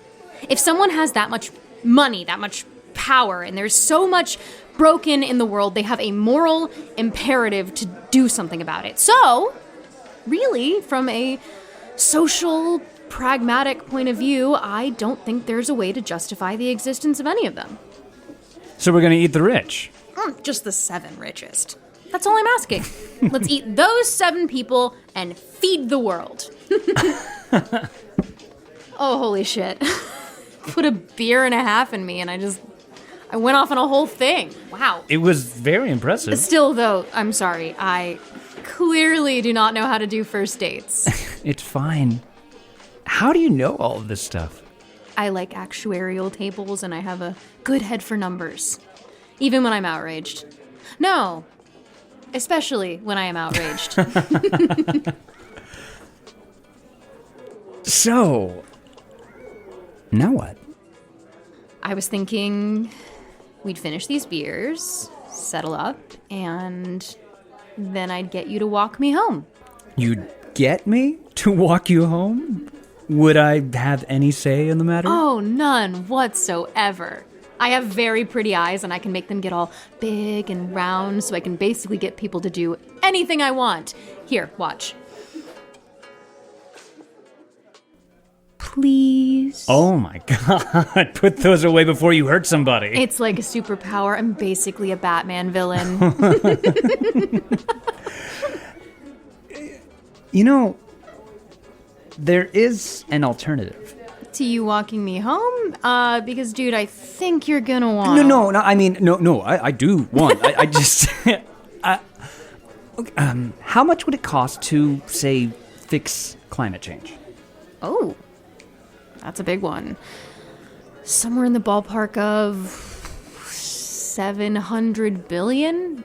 [SPEAKER 6] If someone has that much money, that much power, and there's so much broken in the world, they have a moral imperative to do something about it. So, really, from a social, pragmatic point of view, I don't think there's a way to justify the existence of any of them.
[SPEAKER 4] So we're gonna eat the rich?
[SPEAKER 6] Just the 7 richest. That's all I'm asking. Let's eat those 7 people and feed the world. Oh, holy shit. Put a beer and a half in me and I went off on a whole thing. Wow.
[SPEAKER 4] It was very impressive.
[SPEAKER 6] Still, though, I'm sorry. I clearly do not know how to do first dates.
[SPEAKER 4] It's fine. How do you know all of this stuff?
[SPEAKER 6] I like actuarial tables and I have a good head for numbers. Even when I'm outraged. No. Especially when I am outraged.
[SPEAKER 4] So, now what?
[SPEAKER 6] I was thinking we'd finish these beers, settle up, and then I'd get you to walk me home.
[SPEAKER 4] You'd get me to walk you home? Would I have any say in the matter?
[SPEAKER 6] Oh, none whatsoever. I have very pretty eyes and I can make them get all big and round so I can basically get people to do anything I want. Here, watch. Please.
[SPEAKER 4] Oh my god, put those away before you hurt somebody.
[SPEAKER 6] It's like a superpower. I'm basically a Batman villain.
[SPEAKER 4] You know, there is an alternative.
[SPEAKER 6] To you walking me home? Because, dude, I think you're gonna want.
[SPEAKER 4] No, I do want. I just. How much would it cost to, say, fix climate change?
[SPEAKER 6] Oh, that's a big one. Somewhere in the ballpark of 700 billion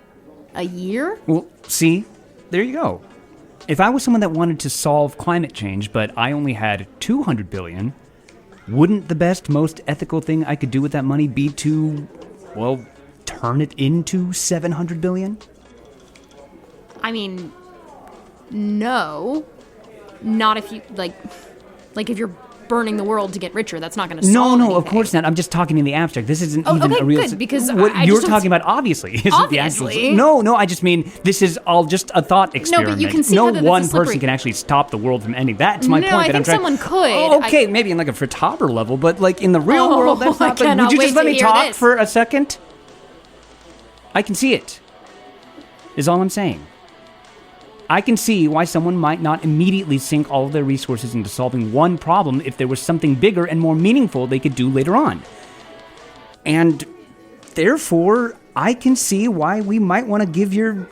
[SPEAKER 6] a year?
[SPEAKER 4] Well, see, there you go. If I was someone that wanted to solve climate change, but I only had 200 billion, wouldn't the best, most ethical thing I could do with that money be to, well, turn it into 700 billion?
[SPEAKER 6] I mean, no. Not if you, like if you're burning the world to get richer, that's not going to solve anything.
[SPEAKER 4] No, of course not. I'm just talking in the abstract. This isn't even
[SPEAKER 6] okay,
[SPEAKER 4] a real...
[SPEAKER 6] good, because
[SPEAKER 4] what
[SPEAKER 6] I
[SPEAKER 4] you're
[SPEAKER 6] just don't
[SPEAKER 4] talking about, obviously, isn't
[SPEAKER 6] Obviously.
[SPEAKER 4] the actual... No, I just mean this is all just a thought experiment.
[SPEAKER 6] No, but you can see
[SPEAKER 4] no
[SPEAKER 6] how that's
[SPEAKER 4] one
[SPEAKER 6] a slippery...
[SPEAKER 4] person can actually stop the world from ending. That's my point.
[SPEAKER 6] No, I
[SPEAKER 4] that
[SPEAKER 6] think
[SPEAKER 4] I'm
[SPEAKER 6] someone could.
[SPEAKER 4] Oh, okay, maybe in like a Fritz-Haber level, but like in the real world, that's
[SPEAKER 6] I
[SPEAKER 4] not... Like,
[SPEAKER 6] cannot
[SPEAKER 4] would you just
[SPEAKER 6] wait
[SPEAKER 4] let
[SPEAKER 6] to
[SPEAKER 4] me
[SPEAKER 6] hear
[SPEAKER 4] talk
[SPEAKER 6] this.
[SPEAKER 4] for a second? I can see it, is all I'm saying. I can see why someone might not immediately sink all of their resources into solving one problem if there was something bigger and more meaningful they could do later on. And therefore, I can see why we might want to give your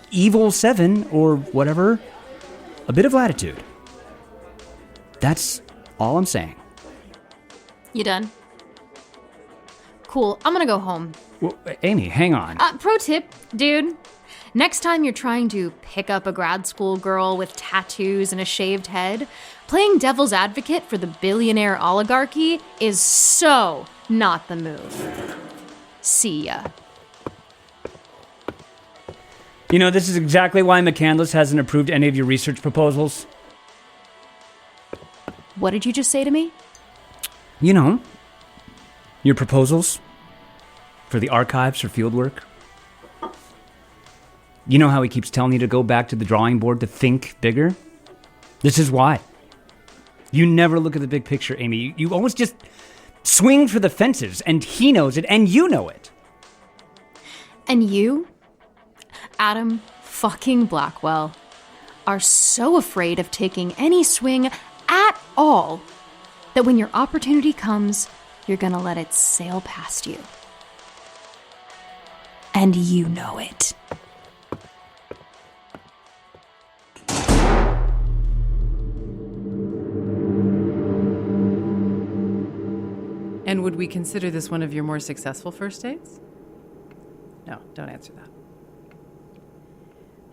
[SPEAKER 4] evil 7 or whatever a bit of latitude. That's all I'm saying.
[SPEAKER 6] You done? Cool, I'm gonna go home.
[SPEAKER 4] Well, Amy, hang on.
[SPEAKER 6] Pro tip, dude. Next time you're trying to pick up a grad school girl with tattoos and a shaved head, playing devil's advocate for the billionaire oligarchy is so not the move. See ya.
[SPEAKER 4] You know, this is exactly why McCandless hasn't approved any of your research proposals.
[SPEAKER 6] What did you just say to me?
[SPEAKER 4] You know, your proposals for the archives for fieldwork. You know how he keeps telling you to go back to the drawing board to think bigger? This is why. You never look at the big picture, Amy. You always just swing for the fences, and he knows it, and you know it.
[SPEAKER 6] And you, Adam fucking Blackwell, are so afraid of taking any swing at all that when your opportunity comes, you're gonna let it sail past you. And you know it.
[SPEAKER 5] we consider this one of your more successful first dates? No, don't answer that.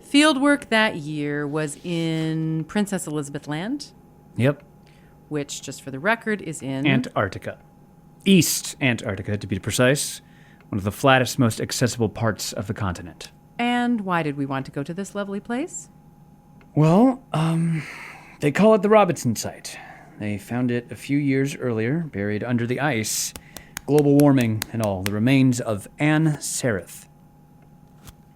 [SPEAKER 5] Fieldwork that year was in Princess Elizabeth Land,
[SPEAKER 4] Yep.
[SPEAKER 5] which, just for the record, is in...
[SPEAKER 4] Antarctica. East Antarctica, to be precise. One of the flattest, most accessible parts of the continent.
[SPEAKER 5] And why did we want to go to this lovely place?
[SPEAKER 4] Well, they call it the Robinson Site. They found it a few years earlier, buried under the ice. Global warming and all. The remains of Anne Sereth.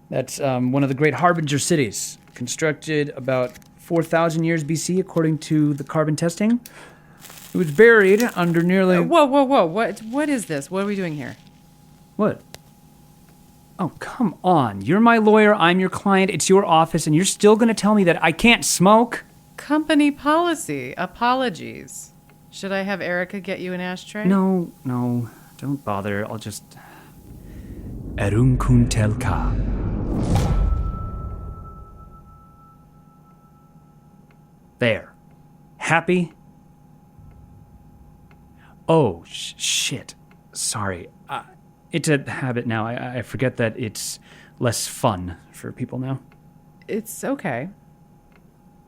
[SPEAKER 4] That's one of the great Harbinger cities, constructed about 4,000 years BC, according to the carbon testing. It was buried under nearly...
[SPEAKER 5] Whoa. What is this? What are we doing here?
[SPEAKER 4] What? Oh, come on. You're my lawyer, I'm your client, it's your office, and you're still going to tell me that I can't smoke?
[SPEAKER 5] Company policy. Apologies. Should I have Erica get you an ashtray?
[SPEAKER 4] No, don't bother. I'll just... Erun Kuntelka. There. Happy? Oh, shit. Sorry. It's a habit now. I forget that it's less fun for people now.
[SPEAKER 5] It's okay.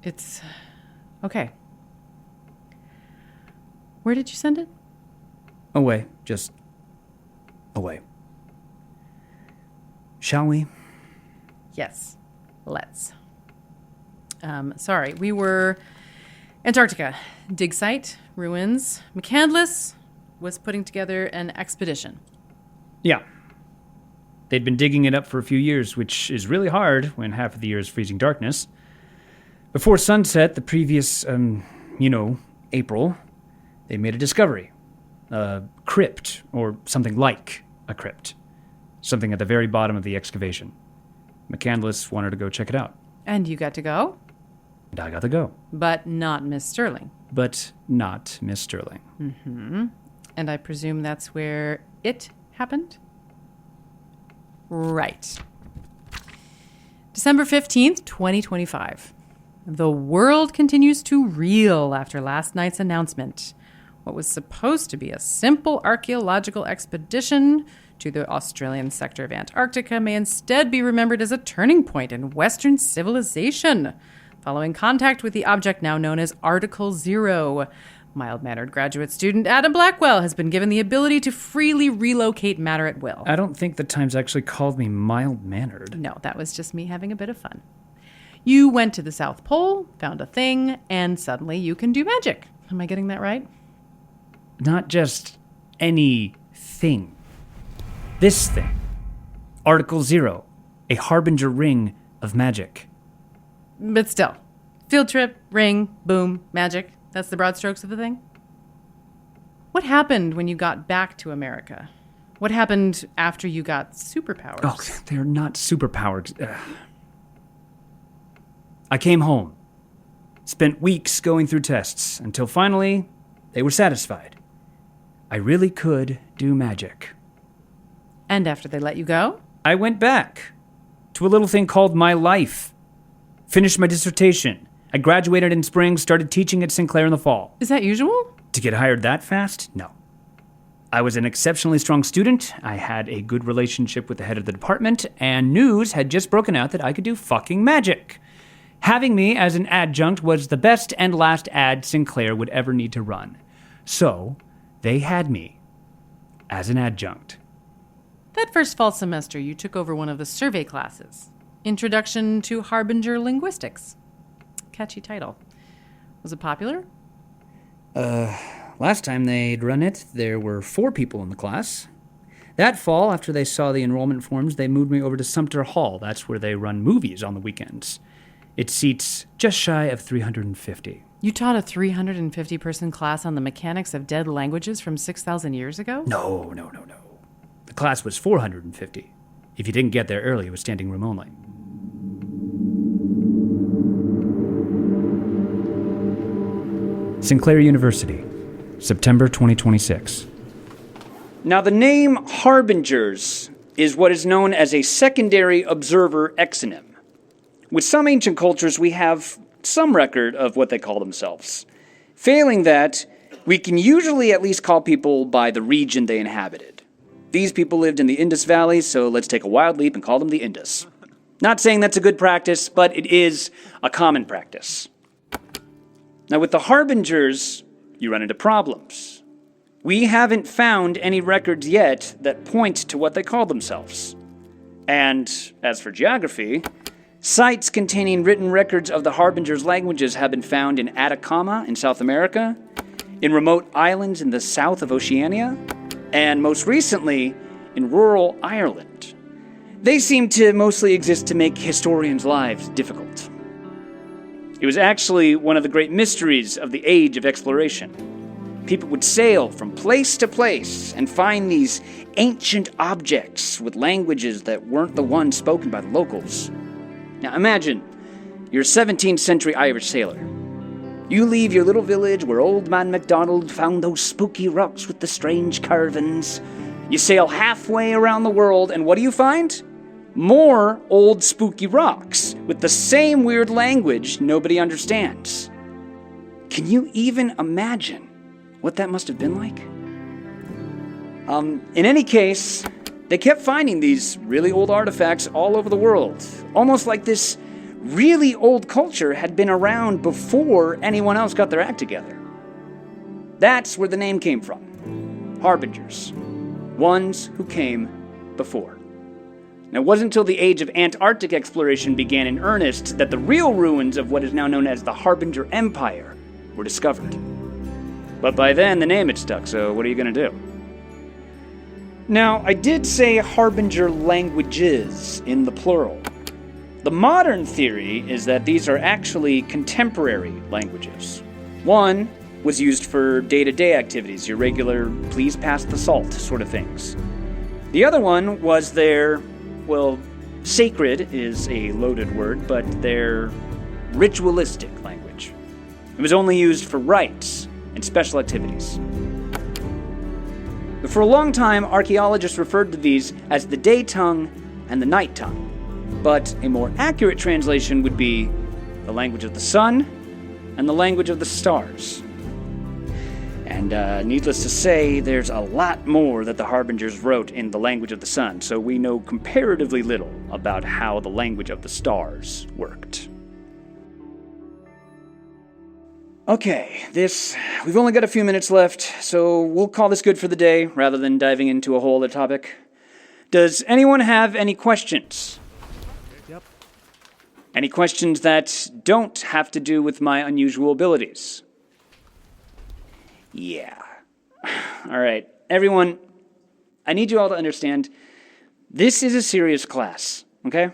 [SPEAKER 5] It's okay. Where did you send it?
[SPEAKER 4] Away. Just away. Shall we?
[SPEAKER 5] Yes. Let's. Sorry. We were Antarctica. Dig site, ruins. McCandless was putting together an expedition.
[SPEAKER 4] Yeah. They'd been digging it up for a few years, which is really hard when half of the year is freezing darkness. Before sunset, the previous, April, they made a discovery. A crypt, or something like a crypt. Something at the very bottom of the excavation. McCandless wanted to go check it out.
[SPEAKER 5] And you got to go?
[SPEAKER 4] And I got to go.
[SPEAKER 5] But not Miss Stirling.
[SPEAKER 4] But not Miss Stirling.
[SPEAKER 5] Mm-hmm. And I presume that's where it happened? Right. December 15th, 2025. The world continues to reel after last night's announcement. What was supposed to be a simple archaeological expedition to the Australian sector of Antarctica may instead be remembered as a turning point in Western civilization, following contact with the object now known as Article 0. Mild-mannered graduate student Adam Blackwell has been given the ability to freely relocate matter at will.
[SPEAKER 4] I don't think the Times actually called me mild-mannered.
[SPEAKER 5] No, that was just me having a bit of fun. You went to the South Pole, found a thing, and suddenly you can do magic. Am I getting that right?
[SPEAKER 4] Not just any thing. This thing. Article 0. A Harbinger ring of magic.
[SPEAKER 5] But still. Field trip, ring, boom, magic. That's the broad strokes of the thing? What happened when you got back to America? What happened after you got superpowers?
[SPEAKER 4] Oh, they're not superpowered. I came home. Spent weeks going through tests until finally they were satisfied. I really could do magic.
[SPEAKER 5] And after they let you go?
[SPEAKER 4] I went back to a little thing called my life. Finished my dissertation. I graduated in spring, started teaching at Sinclair in the fall.
[SPEAKER 5] Is that usual?
[SPEAKER 4] To get hired that fast? No. I was an exceptionally strong student. I had a good relationship with the head of the department, and news had just broken out that I could do fucking magic. Having me as an adjunct was the best and last ad Sinclair would ever need to run. So, they had me as an adjunct.
[SPEAKER 5] That first fall semester, you took over one of the survey classes. Introduction to Harbinger Linguistics. Catchy title. Was it popular?
[SPEAKER 4] Last time they'd run it, there were 4 people in the class. That fall, after they saw the enrollment forms, they moved me over to Sumter Hall. That's where they run movies on the weekends. It seats just shy of 350.
[SPEAKER 5] You taught a 350-person class on the mechanics of dead languages from 6,000 years ago?
[SPEAKER 4] No. The class was 450. If you didn't get there early, it was standing room only. Sinclair University, September 2026. Now, the name Harbingers is what is known as a secondary observer exonym. With some ancient cultures, we have some record of what they call themselves. Failing that,
[SPEAKER 7] We can usually at least call people by the region they inhabited. These people lived in the Indus Valley, so let's take a wild leap and call them the Indus. Not saying that's a good practice, but it is a common practice. Now with the Harbingers, you run into problems. We haven't found any records yet that point to what they call themselves. And as for geography, sites containing written records of the Harbingers' languages have been found in Atacama in South America, in remote islands in the south of Oceania, and most recently, in rural Ireland. They seem to mostly exist to make historians' lives difficult. It was actually one of the great mysteries of the age of exploration. People would sail from place to place and find these ancient objects with languages that weren't the ones spoken by the locals. Now imagine, you're a 17th century Irish sailor. You leave your little village where Old Man MacDonald found those spooky rocks with the strange carvings. You sail halfway around the world, and what do you find? More old spooky rocks with the same weird language nobody understands. Can you even imagine what that must have been like? In any case, they kept finding these really old artifacts all over the world, almost like this really old culture had been around before anyone else got their act together. That's where the name came from. Harbingers. Ones who came before. Now, it wasn't until the age of Antarctic exploration began in earnest that the real ruins of what is now known as the Harbinger Empire were discovered. But by then, the name had stuck, so what are you going to do? Now, I did say Harbinger languages in the plural. The modern theory is that these are actually contemporary languages. One was used for day-to-day activities, your regular please pass the salt sort of things. The other one was their, well, sacred is a loaded word, but their ritualistic language. It was only used for rites and special activities. But for a long time, archaeologists referred to these as the day tongue and the night tongue. But a more accurate translation would be the language of the sun and the language of the stars. And needless to say, there's a lot more that the Harbingers wrote in the language of the sun, so we know comparatively little about how the language of the stars worked. Okay, we've only got a few minutes left, so we'll call this good for the day, rather than diving into a whole other topic. Does anyone have any questions? Yep. Any questions that don't have to do with my unusual abilities? Yeah. All right, everyone, I need you all to understand, this is a serious class, okay?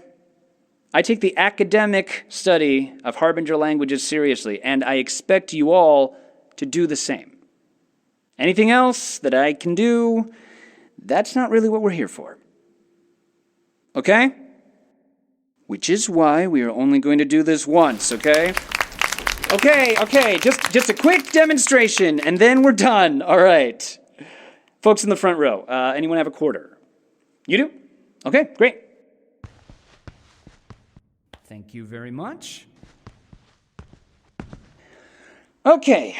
[SPEAKER 7] I take the academic study of Harbinger languages seriously, and I expect you all to do the same. Anything else that I can do, that's not really what we're here for. Okay? Which is why we are only going to do this once, okay? Okay, just a quick demonstration, and then we're done. All right. Folks in the front row, anyone have a quarter? You do? Okay, great.
[SPEAKER 4] Thank you very much.
[SPEAKER 7] Okay,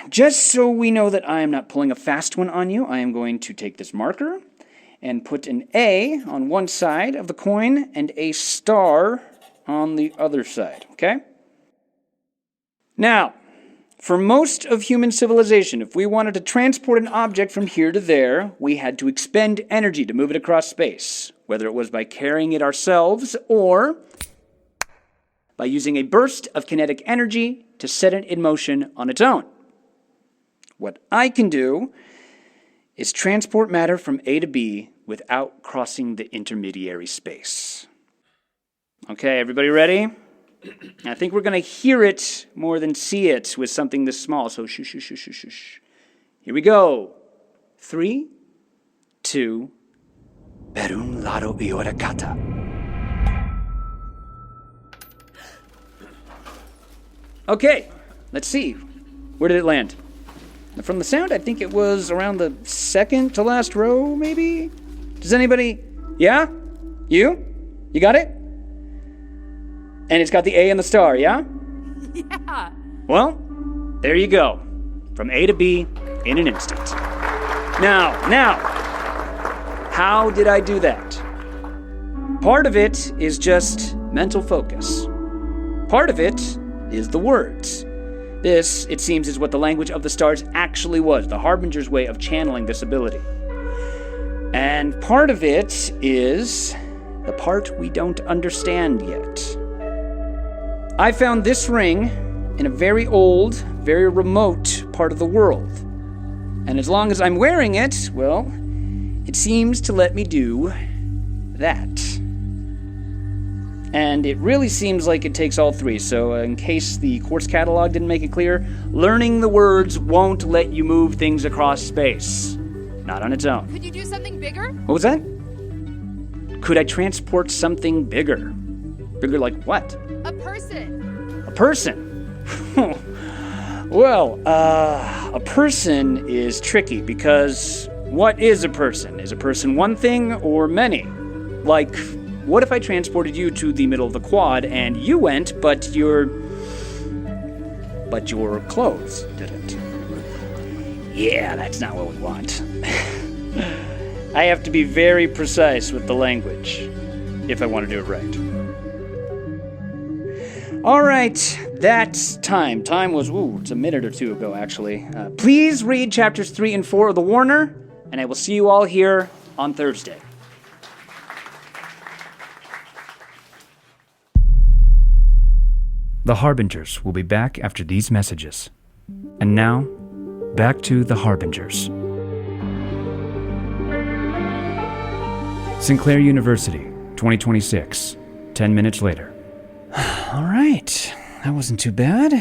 [SPEAKER 7] just so we know that I am not pulling a fast one on you, I am going to take this marker and put an A on one side of the coin and a star on the other side, okay? Now, for most of human civilization, if we wanted to transport an object from here to there, we had to expend energy to move it across space, whether it was by carrying it ourselves or by using a burst of kinetic energy to set it in motion on its own. What I can do is transport matter from A to B without crossing the intermediary space. Okay, everybody ready? I think we're going to hear it more than see it with something this small, so shush, shush, shush, shush, shush. Here we go. 3, 2, per un lado ora kata. Okay, let's see. Where did it land? From the sound, I think it was around the second to last row, maybe? Does anybody... Yeah? You? You got it? And it's got the A and the star, yeah?
[SPEAKER 5] Yeah.
[SPEAKER 7] Well, there you go. From A to B, in an instant. Now, how did I do that? Part of it is just mental focus. Part of it is the words. This, it seems, is what the language of the stars actually was, the Harbingers' way of channeling this ability. And part of it is the part we don't understand yet. I found this ring in a very old, very remote part of the world. And as long as I'm wearing it, well, it seems to let me do that. And it really seems like it takes all three, so in case the course catalog didn't make it clear, learning the words won't let you move things across space. Not on its own.
[SPEAKER 8] Could you do something bigger?
[SPEAKER 7] What was that? Could I transport something bigger? Bigger like what?
[SPEAKER 8] A person.
[SPEAKER 7] A person? Well, a person is tricky because what is a person? Is a person one thing or many? Like, what if I transported you to the middle of the quad and you went, but your clothes didn't? Yeah, that's not what we want. I have to be very precise with the language if I want to do it right. All right, that's time. Time was, it's a minute or two ago, actually. Please read chapters 3 and 4 of The Warner, and I will see you all here on Thursday.
[SPEAKER 4] The Harbingers will be back after these messages. And now, back to The Harbingers. Sinclair University, 2026, 10 minutes later. All right, that wasn't too bad.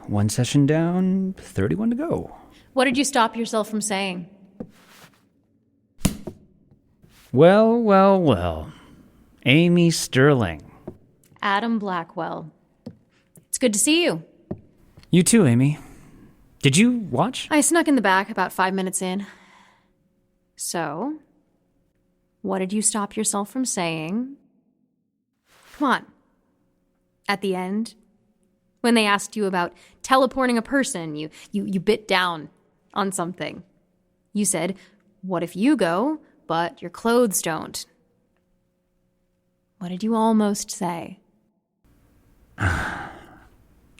[SPEAKER 4] One session down, 31 to go.
[SPEAKER 6] What did you stop yourself from saying?
[SPEAKER 4] Well. Amy Stirling.
[SPEAKER 6] Adam Blackwell. It's good to see you.
[SPEAKER 4] You too, Amy. Did you watch?
[SPEAKER 6] I snuck in the back about 5 minutes in. So, what did you stop yourself from saying? Come on. At the end, when they asked you about teleporting a person, you bit down on something. You said, what if you go, but your clothes don't? What did you almost say?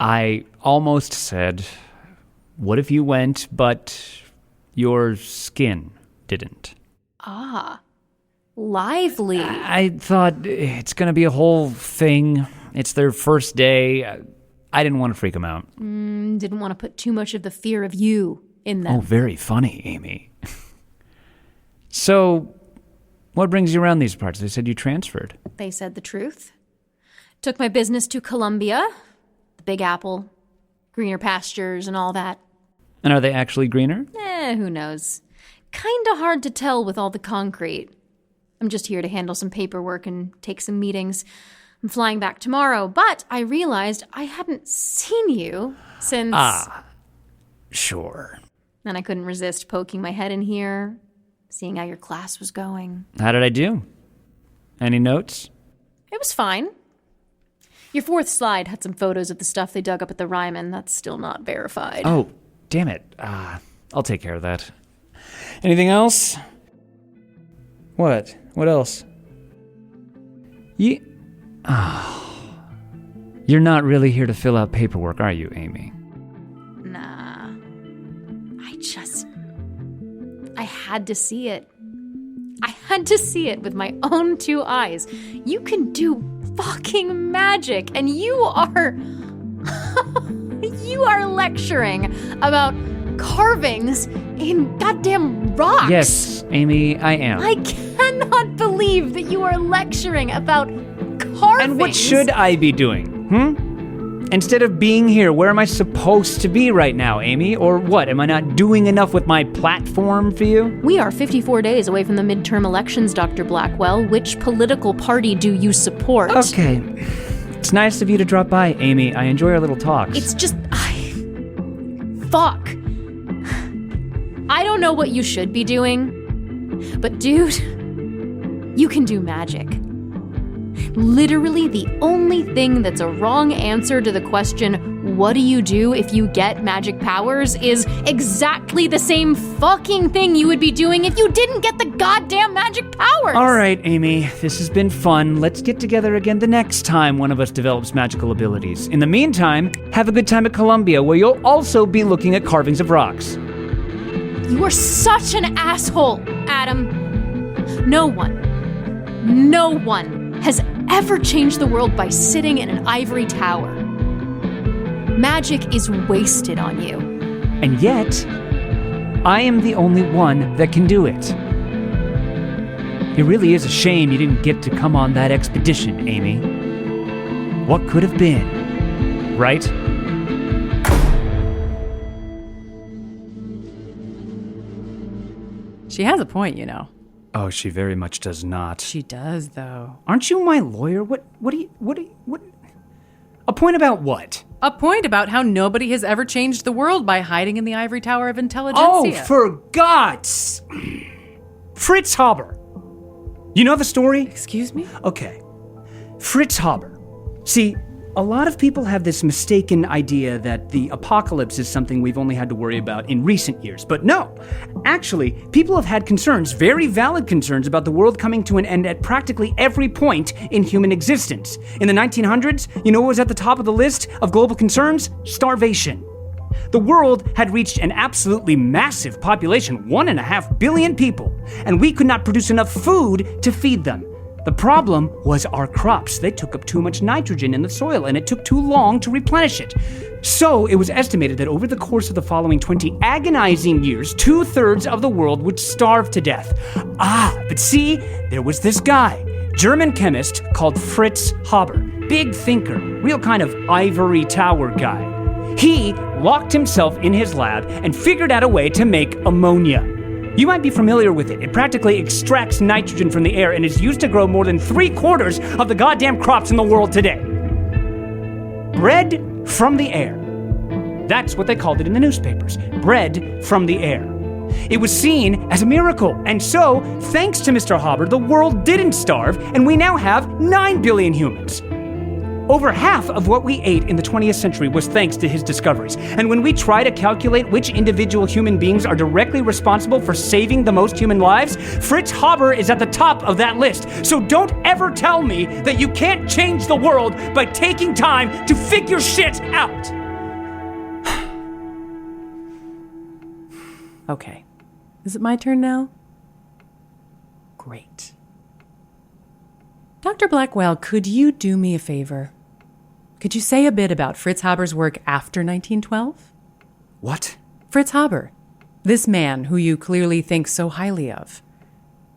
[SPEAKER 4] I almost said, what if you went, but your skin didn't?
[SPEAKER 6] Ah, lively.
[SPEAKER 4] I thought it's going to be a whole thing. It's their first day. I didn't want to freak them out.
[SPEAKER 6] Didn't want to put too much of the fear of you in them.
[SPEAKER 4] Oh, very funny, Amy. So, what brings you around these parts? They said you transferred.
[SPEAKER 6] They said the truth. Took my business to Columbia, the Big Apple, greener pastures and all that.
[SPEAKER 4] And are they actually greener?
[SPEAKER 6] Who knows? Kinda hard to tell with all the concrete. I'm just here to handle some paperwork and take some meetings. I'm flying back tomorrow, but I realized I hadn't seen you since...
[SPEAKER 4] Sure.
[SPEAKER 6] And I couldn't resist poking my head in here, seeing how your class was going.
[SPEAKER 4] How did I do? Any notes?
[SPEAKER 6] It was fine. Your fourth slide had some photos of the stuff they dug up at the Ryman. That's still not verified.
[SPEAKER 4] Oh, damn it. I'll take care of that. Anything else? What? What else? You're not really here to fill out paperwork, are you, Amy?
[SPEAKER 6] Nah. I had to see it. I had to see it with my own two eyes. You can do fucking magic, and you are... you are lecturing about carvings in goddamn rocks.
[SPEAKER 4] Yes, Amy, I am.
[SPEAKER 6] I cannot believe that you are lecturing about carvings.
[SPEAKER 4] And what should I be doing, Instead of being here, where am I supposed to be right now, Amy? Or what, am I not doing enough with my platform for you?
[SPEAKER 6] We are 54 days away from the midterm elections, Dr. Blackwell. Which political party do you support?
[SPEAKER 4] Okay. It's nice of you to drop by, Amy. I enjoy our little talks.
[SPEAKER 6] It's just... Fuck. I don't know what you should be doing, but dude, you can do magic. Literally the only thing that's a wrong answer to the question, what do you do if you get magic powers, is exactly the same fucking thing you would be doing if you didn't get the goddamn magic powers!
[SPEAKER 4] All right, Amy, this has been fun. Let's get together again the next time one of us develops magical abilities. In the meantime, have a good time at Columbia, where you'll also be looking at carvings of rocks.
[SPEAKER 6] You are such an asshole, Adam. No one has ever changed the world by sitting in an ivory tower. Magic is wasted on you.
[SPEAKER 4] And yet, I am the only one that can do it. It really is a shame you didn't get to come on that expedition, Amy. What could have been, right?
[SPEAKER 5] She has a point, you know.
[SPEAKER 4] Oh, she very much does not.
[SPEAKER 5] She does, though.
[SPEAKER 4] Aren't you my lawyer? What? A point about what?
[SPEAKER 5] A point about how nobody has ever changed the world by hiding in the ivory tower of intelligentsia.
[SPEAKER 4] Oh, for God's... Fritz Haber. You know the story?
[SPEAKER 5] Excuse me?
[SPEAKER 4] Okay. Fritz Haber. See, a lot of people have this mistaken idea that the apocalypse is something we've only had to worry about in recent years. But no. Actually, people have had concerns, very valid concerns, about the world coming to an end at practically every point in human existence. In the 1900s, you know what was at the top of the list of global concerns? Starvation. The world had reached an absolutely massive population, 1.5 billion people, and we could not produce enough food to feed them. The problem was our crops. They took up too much nitrogen in the soil, and it took too long to replenish it. So it was estimated that over the course of the following 20 agonizing years, 2/3 of the world would starve to death. But see, there was this guy, German chemist called Fritz Haber. Big thinker, real kind of ivory tower guy. He locked himself in his lab and figured out a way to make ammonia. You might be familiar with it. It practically extracts nitrogen from the air and is used to grow more than 3/4 of the goddamn crops in the world today. Bread from the air. That's what they called it in the newspapers. Bread from the air. It was seen as a miracle. And so, thanks to Mr. Haber, the world didn't starve, and we now have 9 billion humans. Over half of what we ate in the 20th century was thanks to his discoveries. And when we try to calculate which individual human beings are directly responsible for saving the most human lives, Fritz Haber is at the top of that list. So don't ever tell me that you can't change the world by taking time to figure shit out.
[SPEAKER 5] Okay. Is it my turn now? Great. Dr. Blackwell, could you do me a favor? Could you say a bit about Fritz Haber's work after 1912?
[SPEAKER 4] What?
[SPEAKER 5] Fritz Haber, this man who you clearly think so highly of.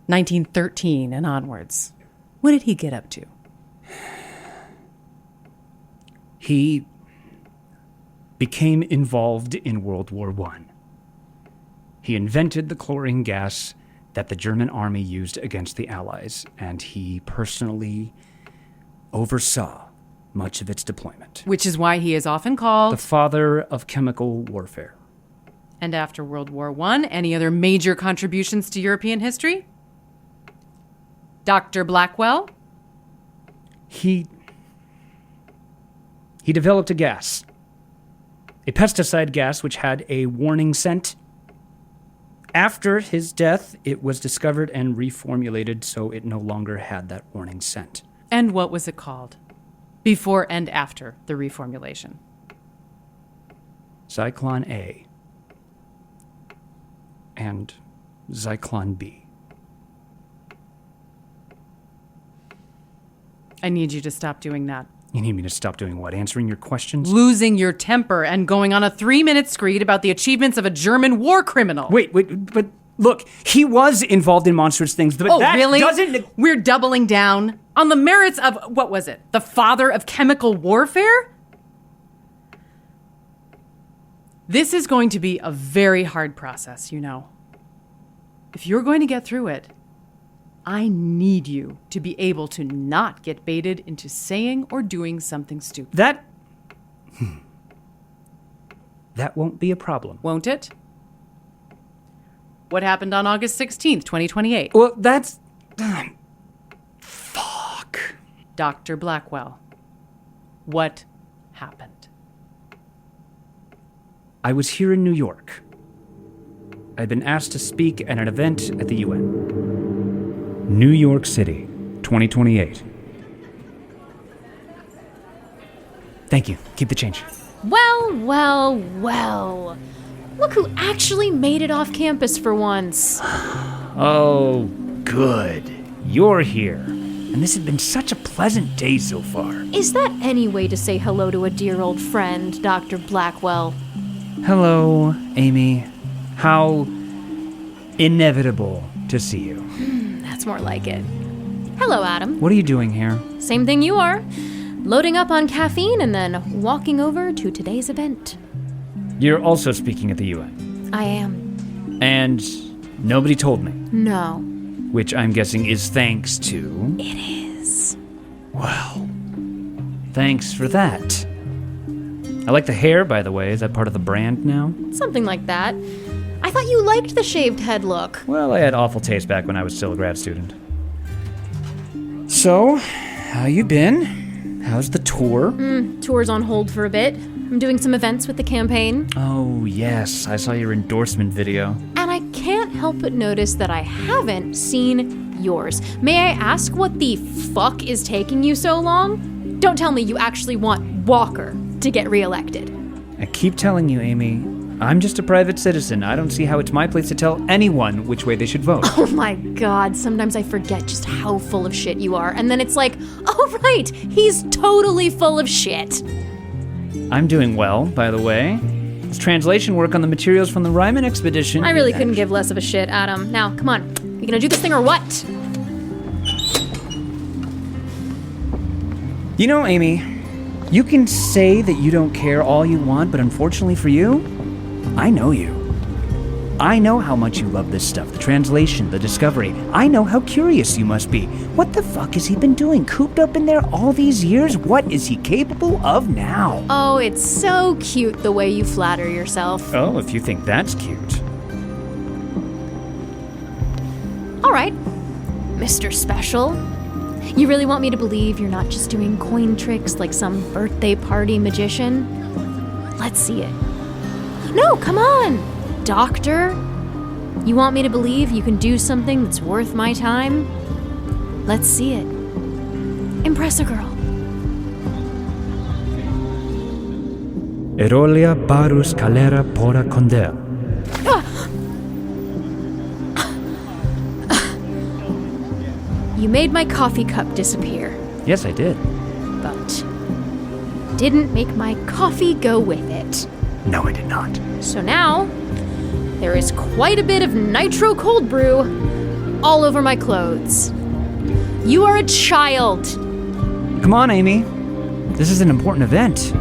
[SPEAKER 5] 1913 and onwards. What did he get up to?
[SPEAKER 4] He became involved in World War I. He invented the chlorine gas that the German army used against the Allies, and he personally oversaw much of its deployment.
[SPEAKER 5] Which is why he is often called
[SPEAKER 4] the father of chemical warfare.
[SPEAKER 5] And after World War I, any other major contributions to European history? Dr. Blackwell?
[SPEAKER 4] He developed a gas. A pesticide gas which had a warning scent. After his death, it was discovered and reformulated so it no longer had that warning scent.
[SPEAKER 5] And what was it called? Before and after the reformulation?
[SPEAKER 4] Zyklon A and Zyklon B.
[SPEAKER 5] I need you to stop doing that.
[SPEAKER 4] You need me to stop doing what? Answering your questions?
[SPEAKER 5] Losing your temper and going on a 3-minute screed about the achievements of a German war criminal.
[SPEAKER 4] Wait, but look, he was involved in monstrous things, but that
[SPEAKER 5] really?
[SPEAKER 4] doesn't...
[SPEAKER 5] We're doubling down on the merits of, what was it? The father of chemical warfare? This is going to be a very hard process, you know. If you're going to get through it, I need you to be able to not get baited into saying or doing something stupid.
[SPEAKER 4] That won't be a problem.
[SPEAKER 5] Won't it? What happened on August 16th, 2028?
[SPEAKER 4] Well, that's... Fuck.
[SPEAKER 5] Dr. Blackwell. What happened?
[SPEAKER 4] I was here in New York. I'd been asked to speak at an event at the UN. New York City, 2028. Thank you. Keep the change.
[SPEAKER 6] Well, well, well. Look who actually made it off campus for once.
[SPEAKER 4] Oh, good. You're here. And this has been such a pleasant day so far.
[SPEAKER 6] Is that any way to say hello to a dear old friend, Dr. Blackwell?
[SPEAKER 4] Hello, Amy. How inevitable to see you.
[SPEAKER 6] That's more like it. Hello, Adam.
[SPEAKER 4] What are you doing here?
[SPEAKER 6] Same thing you are. Loading up on caffeine and then walking over to today's event.
[SPEAKER 4] You're also speaking at the UN.
[SPEAKER 6] I am.
[SPEAKER 4] And nobody told me.
[SPEAKER 6] No.
[SPEAKER 4] Which I'm guessing is thanks to...
[SPEAKER 6] It is.
[SPEAKER 4] Well, thanks for that. I like the hair, by the way. Is that part of the brand now?
[SPEAKER 6] Something like that. I thought you liked the shaved head look.
[SPEAKER 4] Well, I had awful taste back when I was still a grad student. So, how you been? How's the tour?
[SPEAKER 6] Tour's on hold for a bit. I'm doing some events with the campaign.
[SPEAKER 4] Oh, yes. I saw your endorsement video.
[SPEAKER 6] And I can't help but notice that I haven't seen yours. May I ask what the fuck is taking you so long? Don't tell me you actually want Walker to get reelected.
[SPEAKER 4] I keep telling you, Amy, I'm just a private citizen. I don't see how it's my place to tell anyone which way they should vote.
[SPEAKER 6] Oh my god, sometimes I forget just how full of shit you are. And then it's like, oh right, he's totally full of shit.
[SPEAKER 4] I'm doing well, by the way. It's translation work on the materials from the Ryman expedition.
[SPEAKER 6] I really couldn't give less of a shit, Adam. Now, come on. You gonna do this thing or what?
[SPEAKER 4] You know, Amy, you can say that you don't care all you want, but unfortunately for you, I know you. I know how much you love this stuff, the translation, the discovery. I know how curious you must be. What the fuck has he been doing, cooped up in there all these years? What is he capable of now?
[SPEAKER 6] Oh, it's so cute the way you flatter yourself.
[SPEAKER 4] Oh, if you think that's cute.
[SPEAKER 6] All right, Mr. Special. You really want me to believe you're not just doing coin tricks like some birthday party magician? Let's see it. No, come on, Doctor. You want me to believe you can do something that's worth my time? Let's see it. Impress a girl.
[SPEAKER 4] Erolia barus calera pora condel.
[SPEAKER 6] You made my coffee cup disappear,
[SPEAKER 4] Yes, I did.
[SPEAKER 6] but didn't make my coffee go with it.
[SPEAKER 4] No, I did not.
[SPEAKER 6] So now, there is quite a bit of nitro cold brew all over my clothes. You are a child.
[SPEAKER 4] Come on, Amy. This is an important event.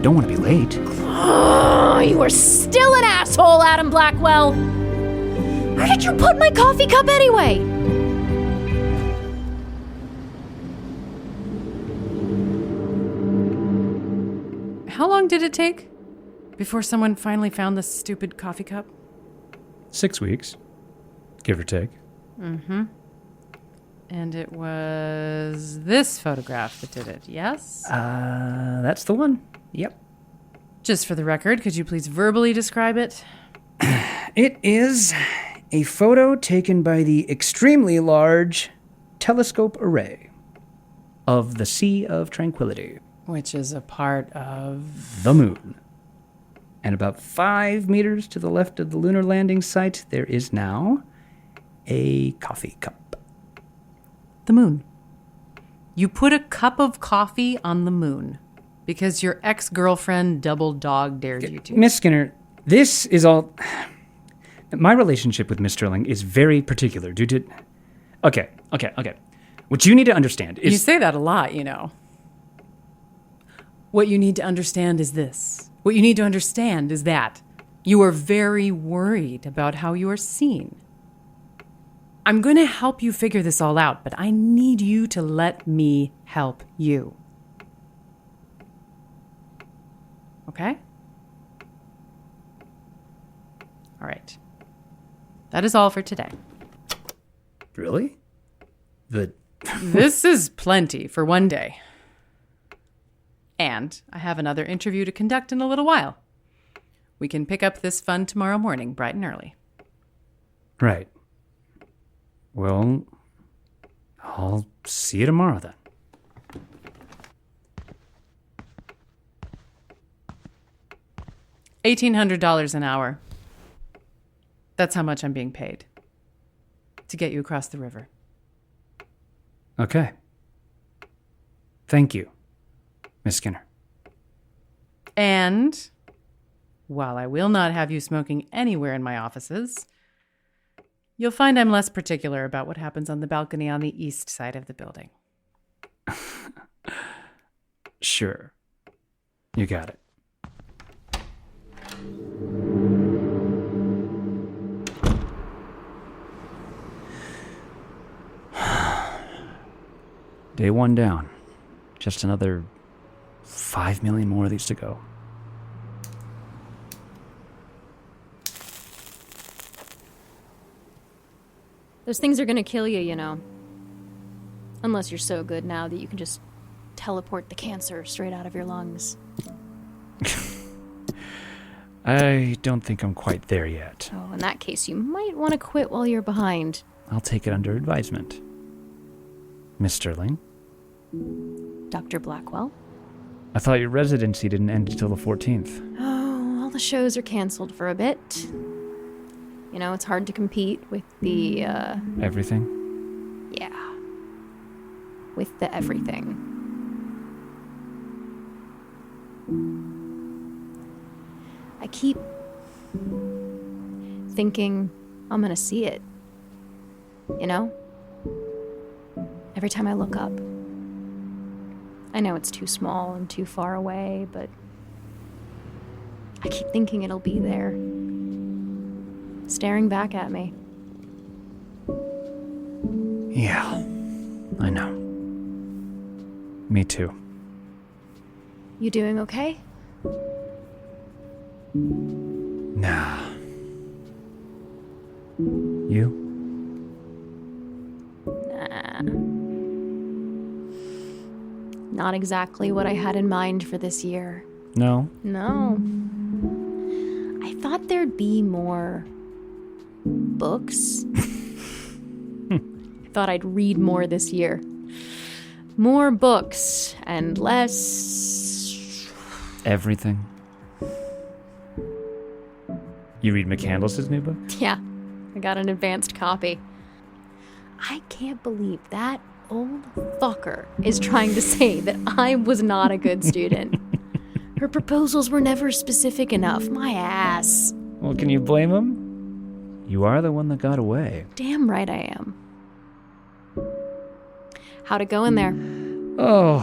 [SPEAKER 4] Don't want to be late.
[SPEAKER 6] Oh, you are still an asshole, Adam Blackwell. Where did you put my coffee cup anyway?
[SPEAKER 5] How long did it take before someone finally found this stupid coffee cup?
[SPEAKER 4] 6 weeks, give or take.
[SPEAKER 5] And it was this photograph that did it, yes?
[SPEAKER 4] That's the one. Yep.
[SPEAKER 5] Just for the record, could you please verbally describe it?
[SPEAKER 4] It is a photo taken by the extremely large telescope array of the Sea of Tranquility,
[SPEAKER 5] Which is a part of...
[SPEAKER 4] the moon. And about 5 meters to the left of the lunar landing site, there is now a coffee cup.
[SPEAKER 5] the moon. You put a cup of coffee on the moon because your ex-girlfriend double dog dared you to.
[SPEAKER 4] Miss Skinner, this is all... My relationship with Miss Stirling is very particular due to... Okay. What you need to understand is...
[SPEAKER 5] You say that a lot, you know. What you need to understand is this. What you need to understand is that you are very worried about how you are seen. I'm going to help you figure this all out, but I need you to let me help you. Okay? All right. That is all for today.
[SPEAKER 4] Really? The
[SPEAKER 5] This is plenty for one day. And I have another interview to conduct in a little while. We can pick up this fun tomorrow morning, bright and early.
[SPEAKER 4] Right. Well, I'll see you tomorrow then.
[SPEAKER 5] $1,800 an hour. That's how much I'm being paid. To get you across the river.
[SPEAKER 4] Okay. Thank you, Miss Skinner.
[SPEAKER 5] And while I will not have you smoking anywhere in my offices, you'll find I'm less particular about what happens on the balcony on the east side of the building.
[SPEAKER 4] Sure. You got it. Day one down. Just another 5 million more of these to go.
[SPEAKER 6] Those things are gonna kill you, you know. Unless you're so good now that you can just teleport the cancer straight out of your lungs.
[SPEAKER 4] I don't think I'm quite there yet.
[SPEAKER 6] Oh, in that case, you might want to quit while you're behind.
[SPEAKER 4] I'll take it under advisement. Miss Stirling?
[SPEAKER 6] Dr. Blackwell?
[SPEAKER 4] I thought your residency didn't end until the 14th.
[SPEAKER 6] Oh, all the shows are canceled for a bit. You know, it's hard to compete with the,
[SPEAKER 4] Everything?
[SPEAKER 6] yeah. With the everything. I keep thinking I'm gonna see it. You know? Every time I look up. I know it's too small and too far away, but I keep thinking it'll be there. Staring back at me.
[SPEAKER 4] Yeah, I know. Me too.
[SPEAKER 6] You doing okay?
[SPEAKER 4] Nah. You?
[SPEAKER 6] Nah. Not exactly what I had in mind for this year.
[SPEAKER 4] No?
[SPEAKER 6] No. I thought there'd be more books. I thought I'd read more this year. More books and less...
[SPEAKER 4] Everything. You read McCandless's new book?
[SPEAKER 6] Yeah, I got an advanced copy. I can't believe that old fucker is trying to say that I was not a good student. Her proposals were never specific enough. My ass.
[SPEAKER 4] Well, can you blame him? You are the one that got away.
[SPEAKER 6] Damn right I am. How'd it go in there?
[SPEAKER 4] Oh,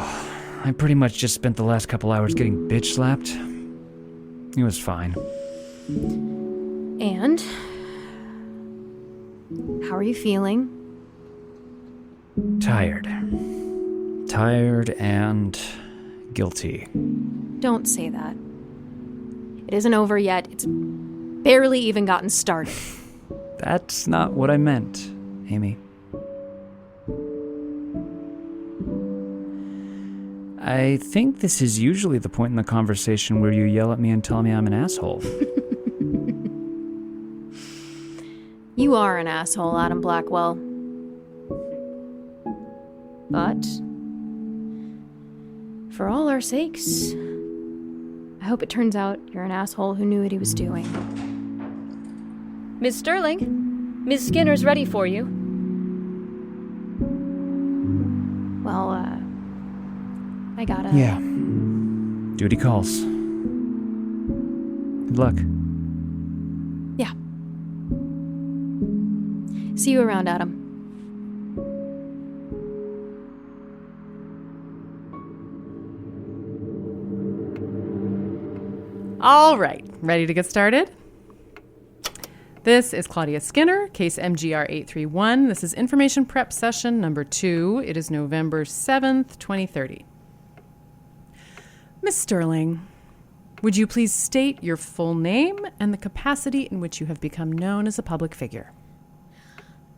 [SPEAKER 4] I pretty much just spent the last couple hours getting bitch slapped. It was fine.
[SPEAKER 6] And? How are you feeling?
[SPEAKER 4] Tired. Tired and guilty.
[SPEAKER 6] Don't say that. It isn't over yet. It's barely even gotten started.
[SPEAKER 4] That's not what I meant, Amy. I think this is usually the point in the conversation where you yell at me and tell me I'm an asshole.
[SPEAKER 6] You are an asshole, Adam Blackwell. But, for all our sakes, I hope it turns out you're an asshole who knew what he was doing.
[SPEAKER 3] Miss Stirling, Miss Skinner's ready for you.
[SPEAKER 6] Well, I gotta...
[SPEAKER 4] Yeah. Duty calls. Good luck.
[SPEAKER 6] Yeah. See you around, Adam.
[SPEAKER 5] All right, ready to get started? This is Claudia Skinner, case MGR 831. This is information prep session number 2. It is November 7th, 2030. Miss Stirling, would you please state your full name and the capacity in which you have become known as a public figure?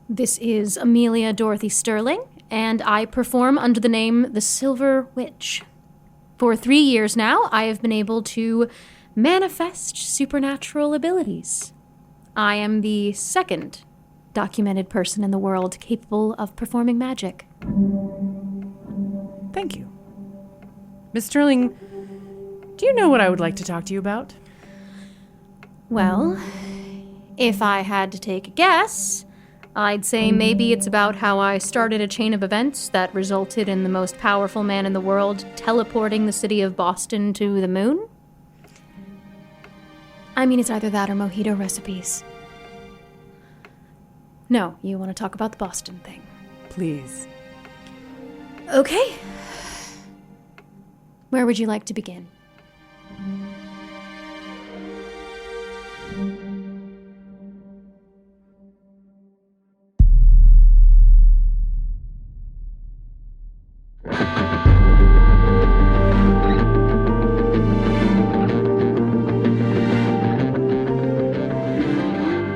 [SPEAKER 6] This is Amelia Dorothy Stirling, and I perform under the name the Silver Witch. For 3 years now, I have been able to manifest supernatural abilities. I am the second documented person in the world capable of performing magic.
[SPEAKER 5] Thank you. Miss Stirling, do you know what I would like to talk to you about?
[SPEAKER 6] Well, if I had to take a guess, I'd say maybe it's about how I started a chain of events that resulted in the most powerful man in the world teleporting the city of Boston to the moon. I mean, it's either that or mojito recipes. No, you want to talk about the Boston thing.
[SPEAKER 5] Please.
[SPEAKER 6] Okay. Where would you like to begin?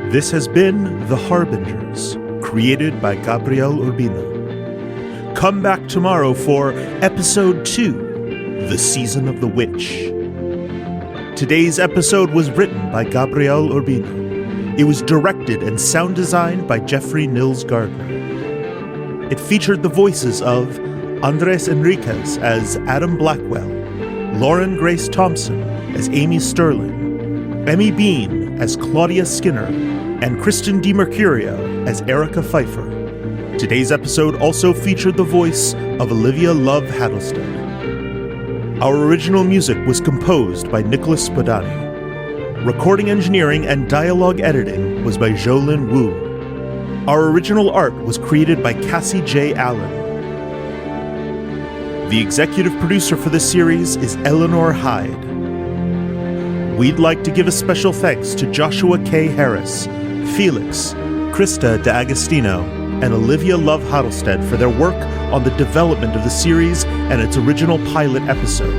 [SPEAKER 9] This has been The Harbingers, created by Gabriel Urbina. Come back tomorrow for Episode 2, The Season of the Witch. Today's episode was written by Gabriel Urbina. It was directed and sound designed by Jeffrey Nils Gardner. It featured the voices of Andrés Enriquez as Adam Blackwell, Lauren Grace Thompson as Amy Stirling, Emmy Bean as Claudia Skinner, and Kristen DiMercurio as Erica Pfeiffer. Today's episode also featured the voice of Olivia Love-Hatlestad. Our original music was composed by Nicholas Podany. Recording engineering and dialogue editing was by Zhuolin Wu. Our original art was created by Cassie J. Allen. The executive producer for this series is Eleanor Hyde. We'd like to give a special thanks to Joshua K. Harris, Felix, Krista DeAgostino, and Olivia Love-Hatlestad for their work on the development of the series and its original pilot episode.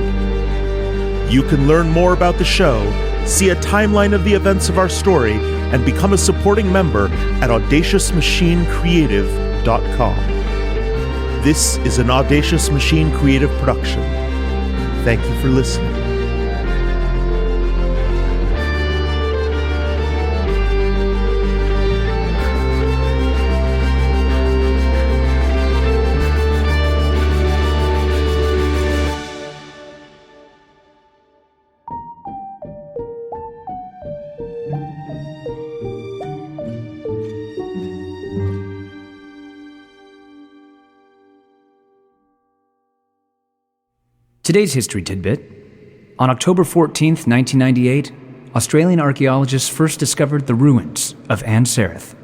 [SPEAKER 9] You can learn more about the show, see a timeline of the events of our story, and become a supporting member at audaciousmachinecreative.com. This is an Audacious Machine creative production. Thank you for listening.
[SPEAKER 4] Today's history tidbit. On October 14th, 1998, Australian archaeologists first discovered the ruins of An Serith.